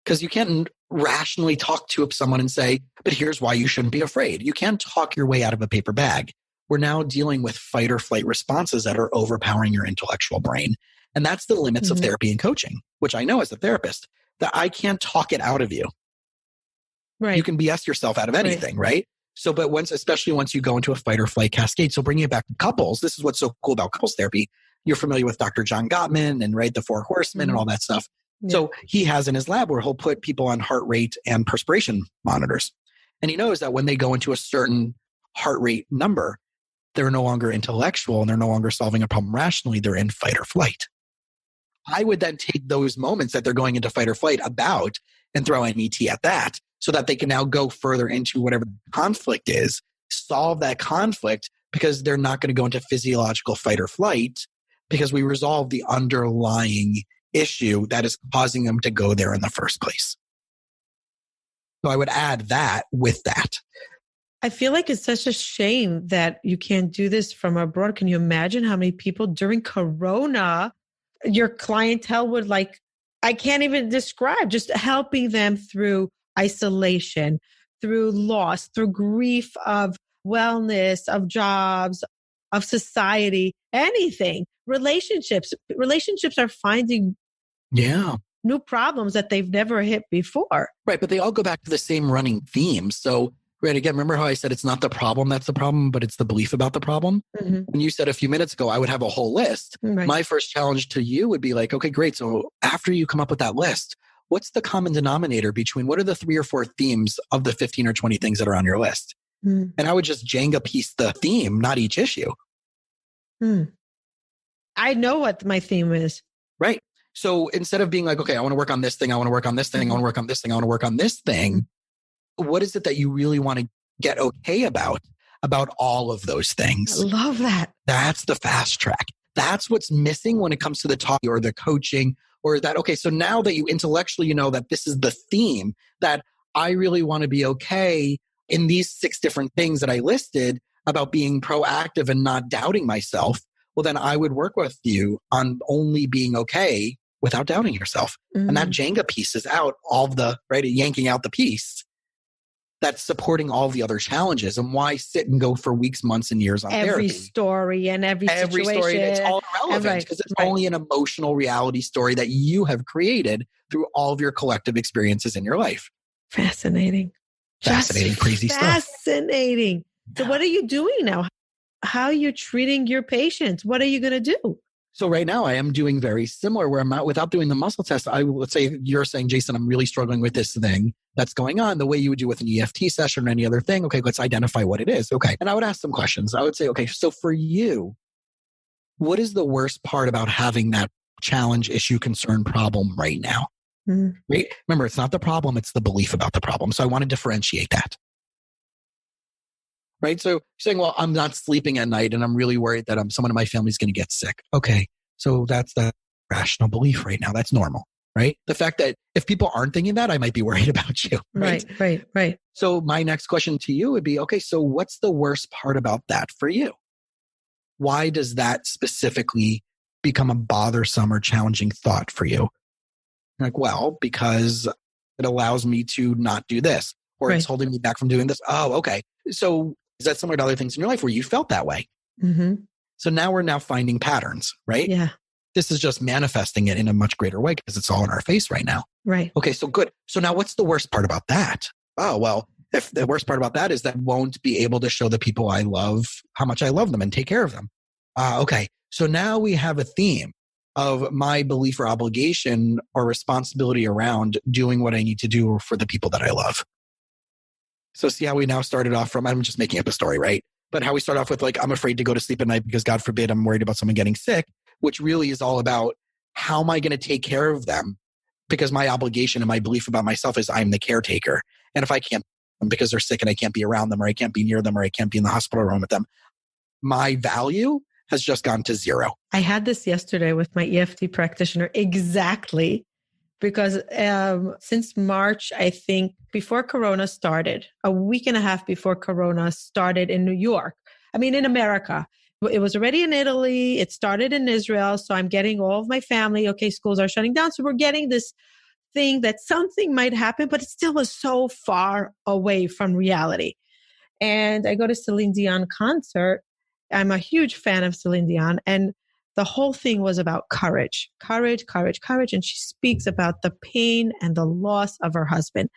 Because you can't rationally talk to someone and say, but here's why you shouldn't be afraid. You can't talk your way out of a paper bag. We're now dealing with fight or flight responses that are overpowering your intellectual brain. And that's the limits of therapy and coaching, which I know as a therapist, that I can't talk it out of you. Right. You can BS yourself out of anything, right? So, but especially once you go into a fight or flight cascade, so bringing it back to couples, this is what's so cool about couples therapy. You're familiar with Dr. John Gottman and the 4 Horsemen and all that stuff. Yeah. So he has in his lab where he'll put people on heart rate and perspiration monitors. And he knows that when they go into a certain heart rate number, they're no longer intellectual and they're no longer solving a problem rationally. They're in fight or flight. I would then take those moments that they're going into fight or flight about and throw an ET at that so that they can now go further into whatever the conflict is, solve that conflict because they're not going to go into physiological fight or flight because we resolve the underlying issue that is causing them to go there in the first place. So I would add that with that. I feel like it's such a shame that you can't do this from abroad. Can you imagine how many people during Corona, your clientele would I can't even describe, just helping them through isolation, through loss, through grief of wellness, of jobs, of society, anything, relationships. Relationships are finding new problems that they've never hit before. Right. But they all go back to the same running theme. So right. Again, remember how I said it's not the problem that's the problem, but it's the belief about the problem? When you said a few minutes ago, I would have a whole list. Right. My first challenge to you would be okay, great. So after you come up with that list, what's the common denominator between what are the 3 or 4 themes of the 15 or 20 things that are on your list? And I would just Jenga piece the theme, not each issue. I know what my theme is. Right. So instead of being okay, I want to work on this thing, I want to work on this thing, I want to work on this thing, I want to work on this thing. What is it that you really want to get okay about all of those things? I love that. That's the fast track. That's what's missing when it comes to the talk or the coaching or that, okay, so now that you intellectually know that this is the theme, that I really want to be okay in these 6 different things that I listed about being proactive and not doubting myself, well, then I would work with you on only being okay without doubting yourself. And that Jenga piece is out yanking out the piece that's supporting all the other challenges. And why sit and go for weeks, months, and years on every therapy? Story and every situation. Story, it's all irrelevant because it's only an emotional reality story that you have created through all of your collective experiences in your life. Fascinating. Crazy stuff. Fascinating. So what are you doing now? How are you treating your patients? What are you going to do? So right now I am doing very similar where I'm out without doing the muscle test. Let's say you're saying, Jason, I'm really struggling with this thing that's going on the way you would do with an EFT session or any other thing. Okay, let's identify what it is. Okay. And I would ask some questions. I would say, okay, so for you, what is the worst part about having that challenge, issue, concern, problem right now? Right? Remember, it's not the problem, it's the belief about the problem. So I want to differentiate that. Right? So saying, well, I'm not sleeping at night and I'm really worried that someone in my family is going to get sick. Okay. So that's the rational belief right now. That's normal, right? The fact that if people aren't thinking that, I might be worried about you. Right. So my next question to you would be, okay, so what's the worst part about that for you? Why does that specifically become a bothersome or challenging thought for you? Well, because it allows me to not do this, or it's holding me back from doing this. Oh, okay. So is that similar to other things in your life where you felt that way? So now we're finding patterns, right? Yeah. This is just manifesting it in a much greater way because it's all in our face right now. Right. Okay, so good. So now what's the worst part about that? Oh, well, if the worst part about that is that I won't be able to show the people I love how much I love them and take care of them. Okay. So now we have a theme of my belief or obligation or responsibility around doing what I need to do for the people that I love. So see how we now started off from, I'm just making up a story, right? But how we start off with like, I'm afraid to go to sleep at night because God forbid I'm worried about someone getting sick, which really is all about how am I going to take care of them? Because my obligation and my belief about myself is I'm the caretaker. And if I can't, because they're sick and I can't be around them or I can't be near them or I can't be in the hospital room with them, my value has just gone to zero. I had this yesterday with my EFT practitioner exactly because since March, I think before Corona started, a week and a half before Corona started in New York, in America, it was already in Italy. It started in Israel. So I'm getting all of my family. Okay, schools are shutting down. So we're getting this thing that something might happen, but it still was so far away from reality. And I go to Celine Dion concert. I'm a huge fan of Celine Dion. And the whole thing was about courage. And she speaks about the pain and the loss of her husband.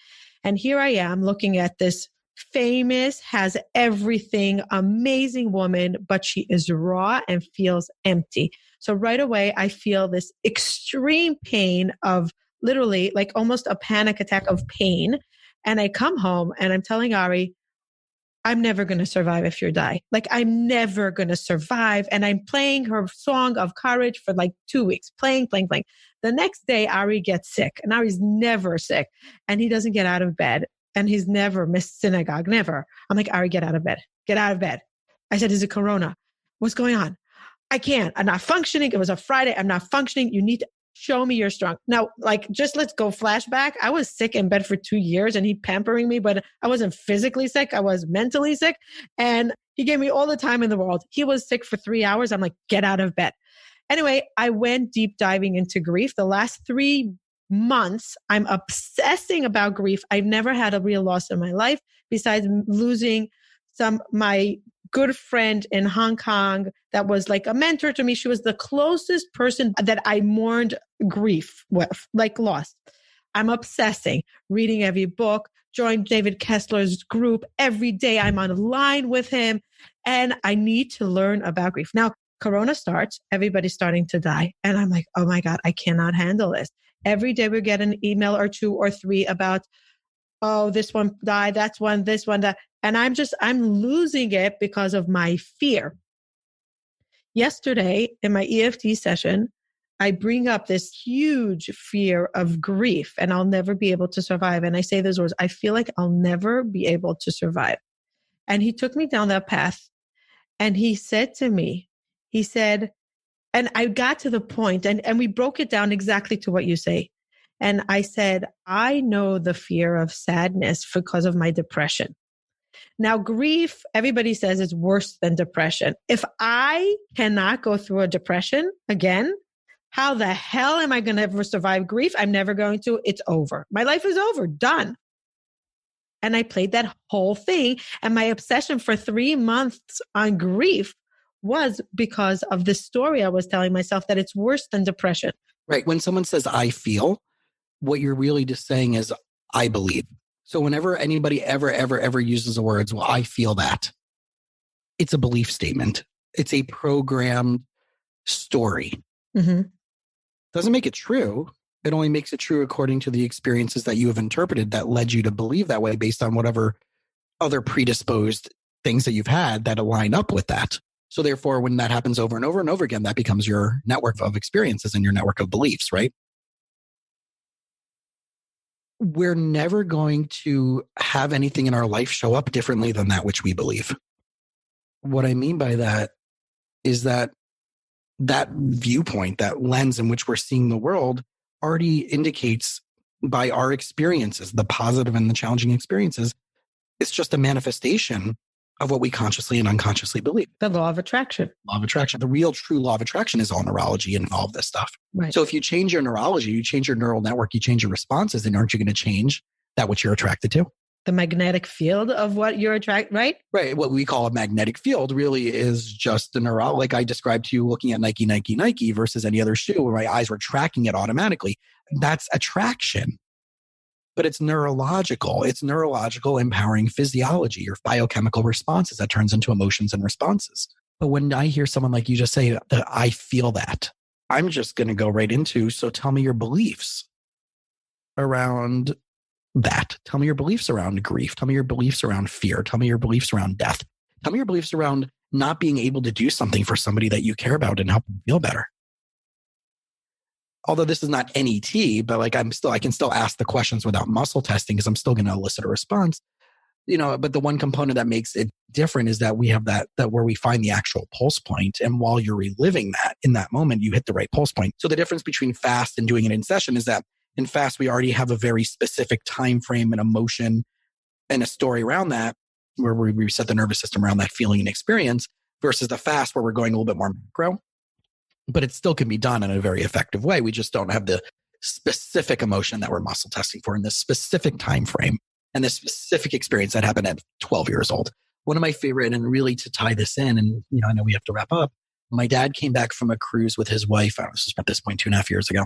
And here I am looking at this famous, has everything, amazing woman, but she is raw and feels empty. So right away, I feel this extreme pain of literally like almost a panic attack of pain. And I come home and I'm telling Ari, I'm never going to survive if you die. Like I'm never going to survive. And I'm playing her song of courage for like 2 weeks, playing. The next day, Ari gets sick and Ari's never sick and he doesn't get out of bed and he's never missed synagogue, never. I'm like, Ari, get out of bed. I said, is it Corona? What's going on? I can't. I'm not functioning. It was a Friday. I'm not functioning. You need to show me you're strong. Now, like, just let's go flashback. I was sick in bed for 2 years and he pampering me, but I wasn't physically sick. I was mentally sick. And he gave me all the time in the world. He was sick for 3 hours. I'm like, get out of bed. Anyway, I went deep diving into grief. The last 3 months, I'm obsessing about grief. I've never had a real loss in my life besides losing my good friend in Hong Kong that was like a mentor to me. She was the closest person that I mourned grief with, like loss. I'm obsessing, reading every book, joined David Kessler's group. Every day I'm online with him and I need to learn about grief. Now, Corona starts, everybody's starting to die. And I'm like, oh my God, I cannot handle this. Every day we get an email or 2 or 3 about, oh, this one died, that's one, this one, that. And I'm losing it because of my fear. Yesterday in my EFT session, I bring up this huge fear of grief and I'll never be able to survive. And I say those words, I feel like I'll never be able to survive. And he took me down that path and he said to me, and I got to the point and we broke it down exactly to what you say. And I said, I know the fear of sadness because of my depression. Now, grief, everybody says is worse than depression. If I cannot go through a depression again, how the hell am I going to ever survive grief? I'm never going to. It's over. My life is over. Done. And I played that whole thing. And my obsession for 3 months on grief was because of the story I was telling myself that it's worse than depression. Right. When someone says, I feel, what you're really just saying is, I believe. So whenever anybody ever uses the words, well, I feel that, it's a belief statement. It's a programmed story. Mm-hmm. Doesn't make it true. It only makes it true according to the experiences that you have interpreted that led you to believe that way based on whatever other predisposed things that you've had that align up with that. So therefore, when that happens over and over and over again, that becomes your network of experiences and your network of beliefs, right? We're never going to have anything in our life show up differently than that which we believe. What I mean by that is that viewpoint, that lens in which we're seeing the world already indicates by our experiences, the positive and the challenging experiences, it's just a manifestation of what we consciously and unconsciously believe. The law of attraction. Law of attraction. The real true law of attraction is all neurology and all of this stuff. Right. So if you change your neurology, you change your neural network, you change your responses, then aren't you going to change that which you're attracted to? The magnetic field of what you're attracted, right? Right. What we call a magnetic field really is just the neural, like I described to you looking at Nike versus any other shoe where my eyes were tracking it automatically. That's attraction. But it's neurological. It's neurological empowering physiology, your biochemical responses that turns into emotions and responses. But when I hear someone like you just say, I feel that, I'm just going to go right into, so tell me your beliefs around that. Tell me your beliefs around grief. Tell me your beliefs around fear. Tell me your beliefs around death. Tell me your beliefs around not being able to do something for somebody that you care about and help them feel better. Although this is not NET, but like I can still ask the questions without muscle testing because I'm still going to elicit a response. But the one component that makes it different is that we have that where we find the actual pulse point. And while you're reliving that in that moment, you hit the right pulse point. So the difference between fast and doing it in session is that in fast, we already have a very specific time frame and emotion and a story around that, where we reset the nervous system around that feeling and experience, versus the fast where we're going a little bit more macro. But it still can be done in a very effective way. We just don't have the specific emotion that we're muscle testing for in this specific time frame and this specific experience that happened at 12 years old. One of my favorite, and really to tie this in, and I know we have to wrap up. My dad came back from a cruise with his wife. This was at this point 2.5 years ago.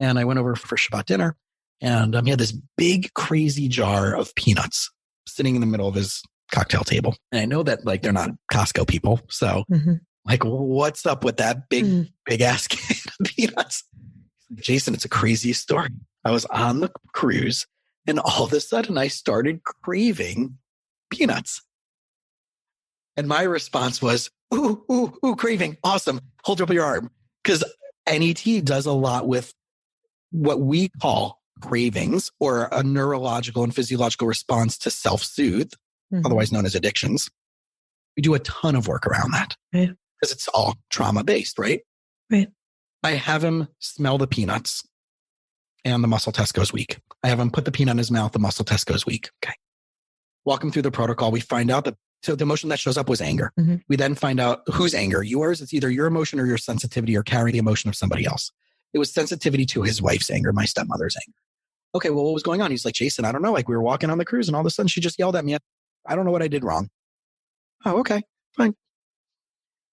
And I went over for Shabbat dinner, and he had this big, crazy jar of peanuts sitting in the middle of his cocktail table. And I know that like they're not Costco people. So like, what's up with that big ass can of peanuts? Jason, it's a crazy story. I was on the cruise and all of a sudden I started craving peanuts. And my response was, ooh, craving. Awesome. Hold up your arm. Because NET does a lot with what we call cravings, or a neurological and physiological response to self-soothe, otherwise known as addictions. We do a ton of work around that because it's all trauma-based, right? Right. I have him smell the peanuts and the muscle test goes weak. I have him put the peanut in his mouth, the muscle test goes weak. Okay. Walk him through the protocol. We find out that so the emotion that shows up was anger. We then find out whose anger, yours. It's either your emotion or your sensitivity, or carrying the emotion of somebody else. It was sensitivity to his wife's anger, my stepmother's anger. Okay, well, what was going on? He's like, Jason, I don't know. Like we were walking on the cruise and all of a sudden she just yelled at me. I don't know what I did wrong. Oh, okay, fine.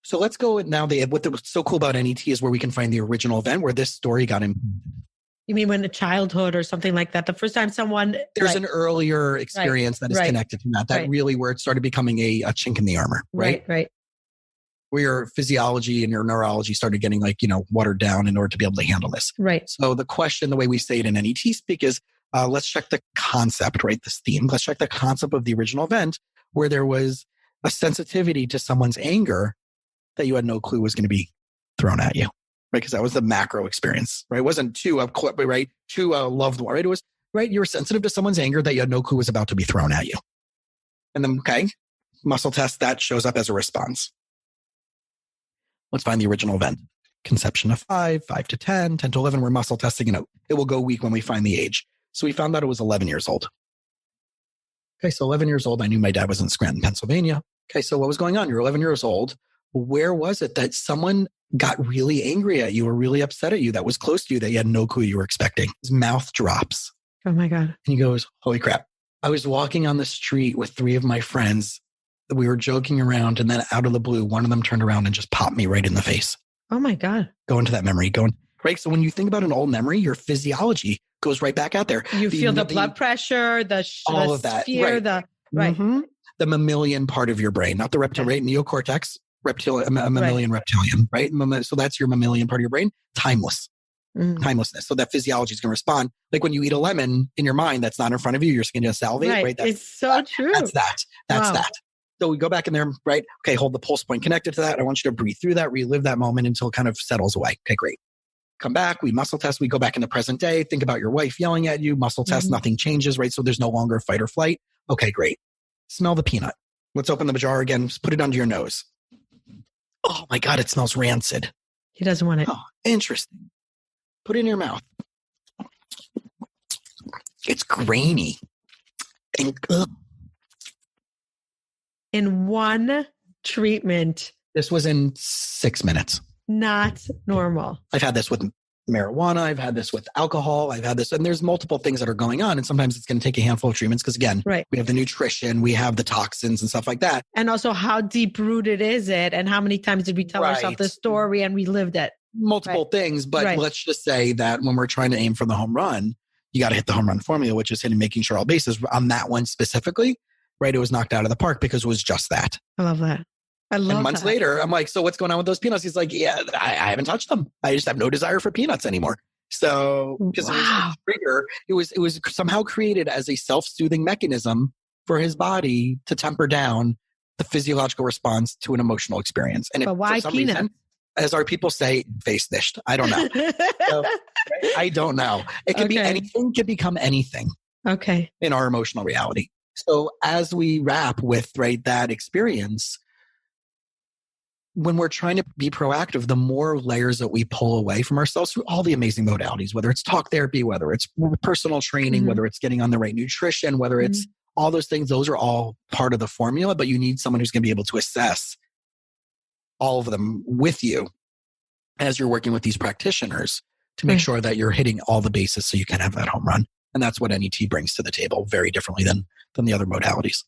So let's go now. What's so cool about NET is where we can find the original event where this story got him. You mean when a childhood or something like that? The first time someone... There's an earlier experience that is connected to that. That really where it started becoming a chink in the armor, right? Right. Where your physiology and your neurology started getting watered down in order to be able to handle this. Right. So the question, the way we say it in NET speak is, let's check the concept, right? This theme. Let's check the concept of the original event where there was a sensitivity to someone's anger that you had no clue was going to be thrown at you, right? Because that was the macro experience, right? It wasn't to a loved one, right? It was, right? You were sensitive to someone's anger that you had no clue was about to be thrown at you. And then, muscle test, that shows up as a response. Let's find the original event. Conception of 5 to 10, 10 to 11. We're muscle testing, it will go weak when we find the age. So we found out it was 11 years old. Okay, so 11 years old. I knew my dad was in Scranton, Pennsylvania. Okay, so what was going on? You're 11 years old. Where was it that someone got really angry at you or really upset at you that was close to you that you had no clue you were expecting? His mouth drops. Oh my God. And he goes, holy crap. I was walking on the street with 3 of my friends. We were joking around, and then out of the blue, one of them turned around and just popped me right in the face. Oh my God. Go into that memory. Right? So when you think about an old memory, your physiology goes right back out there. You feel the blood pressure, all of that. Fear, the mammalian part of your brain, not the reptile, right? Neocortex, mammalian reptilian, right? So that's your mammalian part of your brain. Timelessness. So that physiology is going to respond. Like when you eat a lemon in your mind, that's not in front of you. You're just going to salivate, right? It's so true. That's that. So we go back in there, right? Okay, hold the pulse point connected to that. I want you to breathe through that, relive that moment until it kind of settles away. Okay, great. Come back, we muscle test, we go back in the present day, think about your wife yelling at you, muscle test, nothing changes, right? So there's no longer fight or flight. Okay, great. Smell the peanut. Let's open the jar again. Just put it under your nose. Oh my God, it smells rancid. He doesn't want it. Oh, interesting. Put it in your mouth. It's grainy. In one treatment. This was in 6 minutes. Not normal. I've had this with marijuana. I've had this with alcohol. I've had this, and there's multiple things that are going on. And sometimes it's going to take a handful of treatments because again, we have the nutrition, we have the toxins and stuff like that. And also how deep rooted is it? And how many times did we tell ourselves the story and we lived it? Multiple things, but let's just say that when we're trying to aim for the home run, you got to hit the home run formula, which is making sure all bases on that one specifically, right? It was knocked out of the park because it was just that. I love that. I love And months that. later, I'm like, so what's going on with those peanuts? He's like, yeah, I haven't touched them. I just have no desire for peanuts anymore. So because it was a trigger, it was somehow created as a self-soothing mechanism for his body to temper down the physiological response to an emotional experience. And But why for some peanuts? reason, as our people say, face dished. I don't know. So, I don't know. It could be anything, could become anything. Okay. In our emotional reality. So as we wrap with that experience, when we're trying to be proactive, the more layers that we pull away from ourselves through all the amazing modalities, whether it's talk therapy, whether it's personal training, whether it's getting on the right nutrition, whether it's all those things, those are all part of the formula, but you need someone who's going to be able to assess all of them with you as you're working with these practitioners to make sure that you're hitting all the bases so you can have that home run. And that's what NET brings to the table very differently than the other modalities.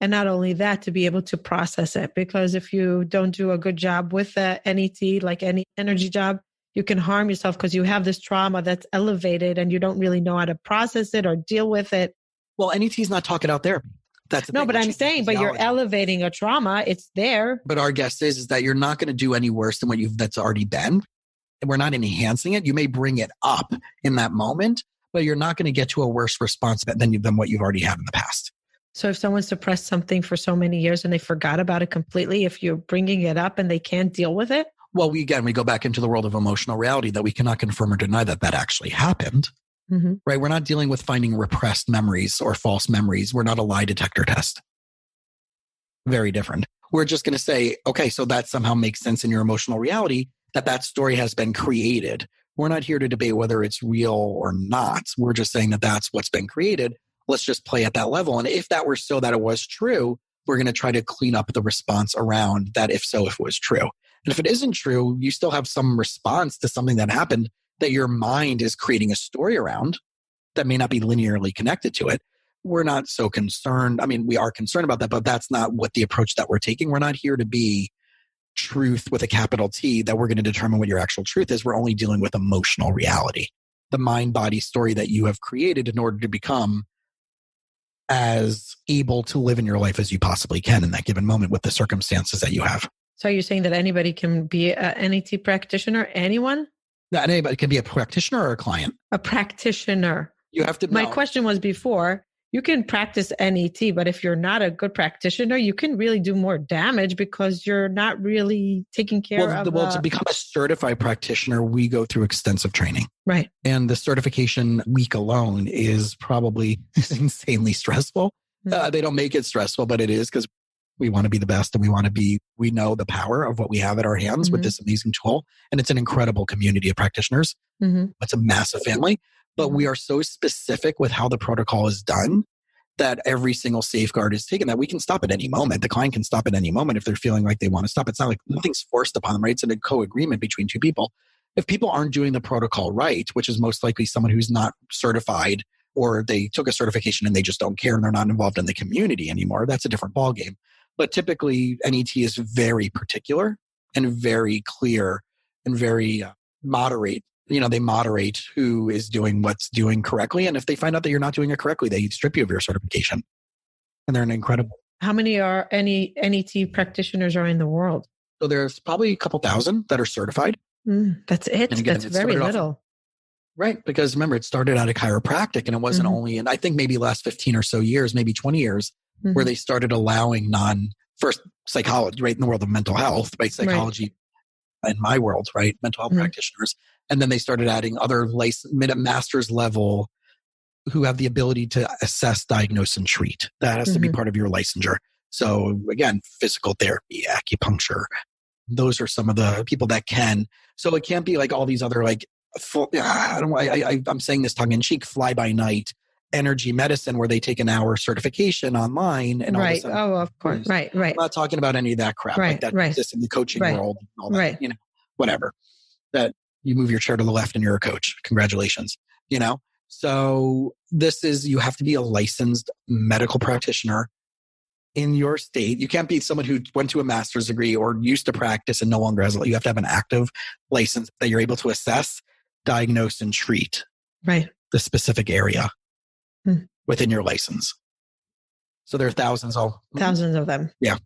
And not only that, to be able to process it, because if you don't do a good job with the NET, like any energy job, you can harm yourself because you have this trauma that's elevated and you don't really know how to process it or deal with it. Well, NET is not talking out therapy. That's no, but I'm saying, but you're elevating a trauma. It's there. But our guess is that you're not going to do any worse than that's already been. And we're not enhancing it. You may bring it up in that moment, but you're not going to get to a worse response than what you've already had in the past. So if someone suppressed something for so many years and they forgot about it completely, if you're bringing it up and they can't deal with it? Well, we go back into the world of emotional reality that we cannot confirm or deny that actually happened, right? We're not dealing with finding repressed memories or false memories. We're not a lie detector test. Very different. We're just going to say, okay, so that somehow makes sense in your emotional reality that story has been created. We're not here to debate whether it's real or not. We're just saying that that's what's been created. Let's just play at that level. And if that were so that it was true, we're going to try to clean up the response around that if it was true. And if it isn't true, you still have some response to something that happened that your mind is creating a story around that may not be linearly connected to it. We're not so concerned. I mean, we are concerned about that, but that's not what the approach that we're taking. We're not here to be truth with a capital T, that we're going to determine what your actual truth is. We're only dealing with emotional reality, the mind-body story that you have created in order to become as able to live in your life as you possibly can in that given moment with the circumstances that you have. So you're saying that anybody can be an NET practitioner? Anyone? Not anybody can be a practitioner or a client. A practitioner. You have to. My question was before, you can practice NET, but if you're not a good practitioner, you can really do more damage because you're not really taking care of. Well, to become a certified practitioner, we go through extensive training. Right. And the certification week alone is probably insanely stressful. They don't make it stressful, but it is because we want to be the best and we know the power of what we have at our hands with this amazing tool. And it's an incredible community of practitioners. It's a massive family. But we are so specific with how the protocol is done that every single safeguard is taken that we can stop at any moment. The client can stop at any moment if they're feeling like they want to stop. It's not like nothing's forced upon them, right? It's a co-agreement between two people. If people aren't doing the protocol right, which is most likely someone who's not certified or they took a certification and they just don't care and they're not involved in the community anymore, that's a different ballgame. But typically NET is very particular and very clear and very moderate. They moderate who is doing what's doing correctly. And if they find out that you're not doing it correctly, they strip you of your certification. And they're an incredible. How many are NET practitioners are in the world? So there's probably a couple thousand that are certified. That's it. Again, that's very little. Right. Because remember, it started out of chiropractic and it wasn't only, and I think maybe last 15 or so years, maybe 20 years, where they started allowing first psychology, right? In the world of mental health, right? Psychology in my world, right? Mental health practitioners. And then they started adding other master's level who have the ability to assess, diagnose, and treat. That has to be part of your licensure. So again, physical therapy, acupuncture, those are some of the people that can. So it can't be like all these other I'm saying this tongue in cheek, fly by night energy medicine where they take an hour certification online and all of a sudden, of course. Right. I'm not talking about any of that crap like that exists in the coaching world and all that, whatever. That you move your chair to the left and you're a coach. Congratulations. So you have to be a licensed medical practitioner in your state. You can't be someone who went to a master's degree or used to practice and no longer has. You have to have an active license that you're able to assess, diagnose, and treat the specific area within your license. So there are thousands of them. Yeah.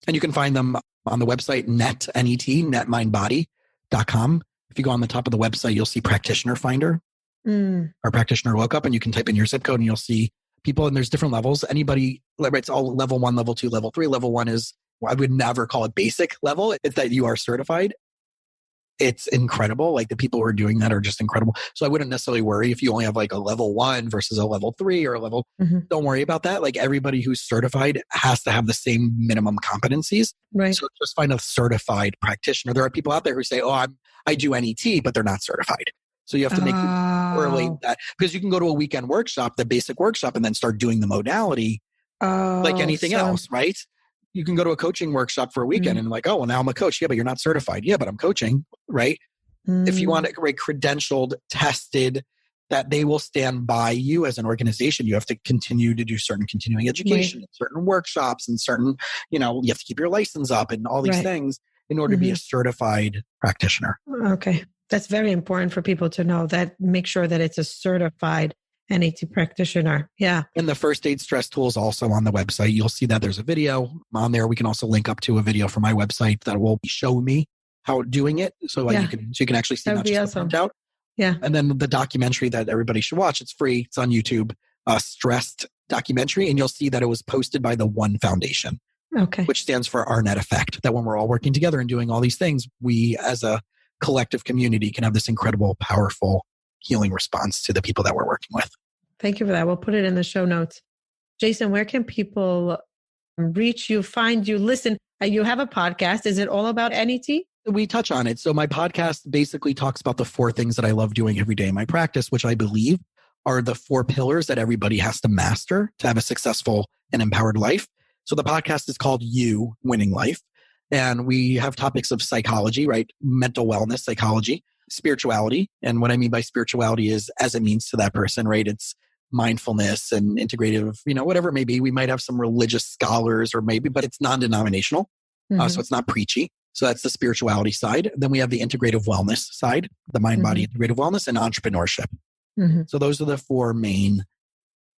And you can find them on the website, netmindbody.com. If you go on the top of the website, you'll see practitioner finder or practitioner lookup, and you can type in your zip code and you'll see people, and there's different levels. Anybody, it's all level 1, level 2, level 3. Level 1 is, I would never call it basic level. It's that you are certified. It's incredible. Like the people who are doing that are just incredible. So I wouldn't necessarily worry if you only have like a level 1 versus a level 3 or a level. Don't worry about that. Like everybody who's certified has to have the same minimum competencies. Right. So just find a certified practitioner. There are people out there who say, oh, I do NET, but they're not certified. So you have to make correlate that, because you can go to a weekend workshop, the basic workshop, and then start doing the modality like anything else, right? You can go to a coaching workshop for a weekend and like, oh, well, now I'm a coach. Yeah, but you're not certified. Yeah, but I'm coaching, right? If you want it credentialed, tested, that they will stand by you as an organization, you have to continue to do certain continuing education, certain workshops, and certain, you have to keep your license up and all these things in order to be a certified practitioner. Okay. That's very important for people to know, that make sure that it's a certified NET practitioner. Yeah. And the first aid stress tool is also on the website. You'll see that there's a video on there. We can also link up to a video from my website that will show me how doing it. So you can actually see not just the printout. Yeah. And then the documentary that everybody should watch. It's free. It's on YouTube. Stressed documentary. And you'll see that it was posted by the One Foundation. Okay. Which stands for our net effect. That when we're all working together and doing all these things, we as a collective community can have this incredible, powerful healing response to the people that we're working with. Thank you for that. We'll put it in the show notes. Jason, where can people reach you, find you, listen? You have a podcast. Is it all about NET? We touch on it. So my podcast basically talks about the 4 things that I love doing every day in my practice, which I believe are the 4 pillars that everybody has to master to have a successful and empowered life. So the podcast is called You Winning Life. And we have topics of psychology, right? Mental wellness, psychology, spirituality. And what I mean by spirituality is as it means to that person, right? It's mindfulness and integrative, whatever it may be. We might have some religious scholars or maybe, but it's non-denominational. So it's not preachy. So that's the spirituality side. Then we have the integrative wellness side, the MindBody integrative wellness, and entrepreneurship. So those are the 4 main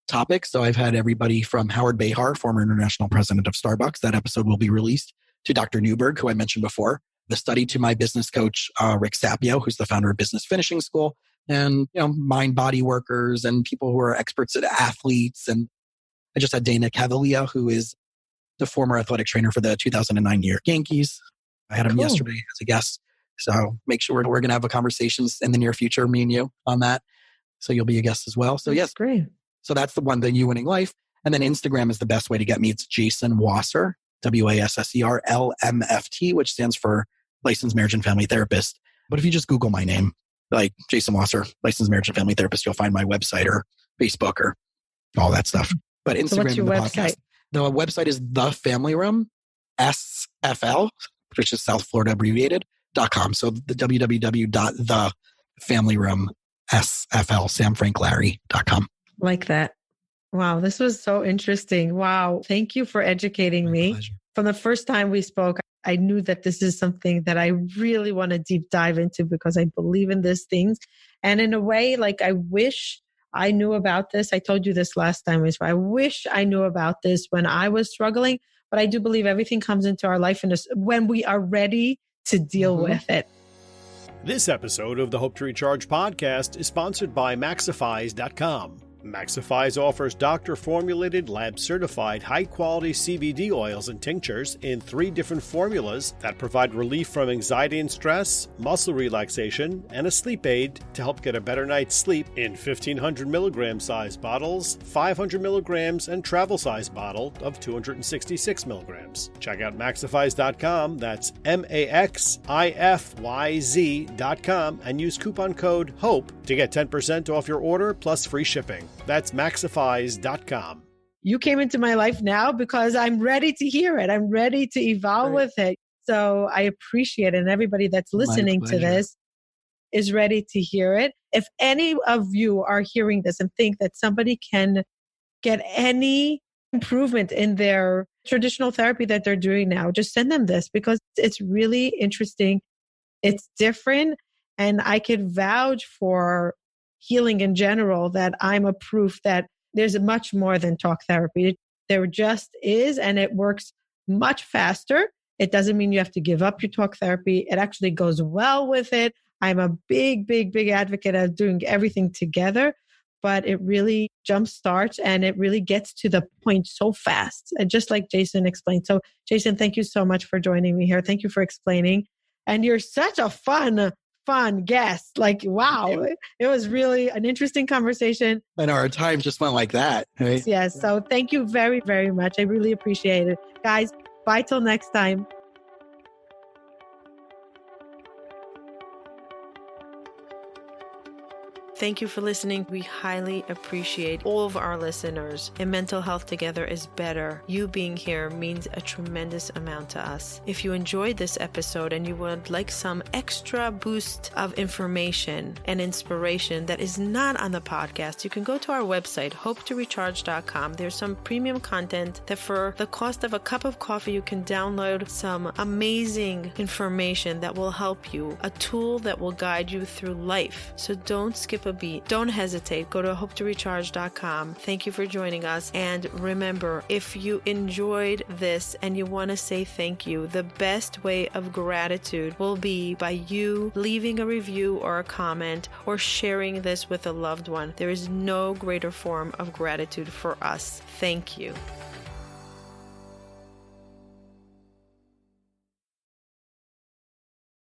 topics. So I've had everybody from Howard Behar, former international president of Starbucks. That episode will be released, to Dr. Newberg, who I mentioned before, the study, to my business coach, Rick Sapio, who's the founder of Business Finishing School, and MindBody workers and people who are experts at athletes. And I just had Dana Cavalier, who is the former athletic trainer for the 2009 New York Yankees. I had him yesterday as a guest. So make sure we're going to have a conversation in the near future, me and you, on that. So you'll be a guest as well. So yes, great. So that's the one, the You Winning Life. And then Instagram is the best way to get me. It's Jason Wasser, WASSER LMFT, which stands for Licensed Marriage and Family Therapist. But if you just Google my name, like Jason Wasser, Licensed Marriage and Family Therapist, you'll find my website or Facebook or all that stuff. But Instagram, so what's your and the website? podcast. The website is The Family Room, SFL, which is South Florida abbreviated, .com. So the www.thefamilyroomsflsamfranklarry.com. Like that. Wow. This was so interesting. Wow. Thank you for educating me. Pleasure. From the first time we spoke, I knew that this is something that I really want to deep dive into because I believe in these things. And in a way, like I wish I knew about this. I told you this last time. I wish I knew about this when I was struggling, but I do believe everything comes into our life when we are ready to deal with it. This episode of the Hope to Recharge podcast is sponsored by Maxifys.com. Maxifys offers doctor-formulated, lab-certified, high-quality CBD oils and tinctures in 3 different formulas that provide relief from anxiety and stress, muscle relaxation, and a sleep aid to help get a better night's sleep in 1,500 milligram size bottles, 500 milligrams, and travel size bottle of 266 milligrams. Check out Maxifys.com, that's MAXIFYZ.com, and use coupon code HOPE to get 10% off your order plus free shipping. That's Maxifys.com. You came into my life now because I'm ready to hear it. I'm ready to evolve with it. So I appreciate it. And everybody that's listening to this is ready to hear it. If any of you are hearing this and think that somebody can get any improvement in their traditional therapy that they're doing now, just send them this because it's really interesting. It's different. And I could vouch for healing in general, that I'm a proof that there's much more than talk therapy. There just is, and it works much faster It doesn't mean you have to give up your talk therapy. It actually goes well with it. I'm a big, big, big advocate of doing everything together, but it really jumpstarts and it really gets to the point so fast. And just like Jason explained. So Jason, thank you so much for joining me here. Thank you for explaining. And you're such a fun guest. Like, wow, it was really an interesting conversation. And our time just went like that. Right? Yes. So thank you very, very much. I really appreciate it. Guys, bye till next time. Thank you for listening. We highly appreciate all of our listeners. And Mental Health Together is better. You being here means a tremendous amount to us. If you enjoyed this episode and you would like some extra boost of information and inspiration that is not on the podcast, you can go to our website, hopetorecharge.com. There's some premium content that for the cost of a cup of coffee, you can download some amazing information that will help you, a tool that will guide you through life. So don't skip a beat. Don't hesitate. Go to hopetorecharge.com. Thank you for joining us. And remember, if you enjoyed this and you want to say thank you, the best way of gratitude will be by you leaving a review or a comment or sharing this with a loved one. There is no greater form of gratitude for us. Thank you.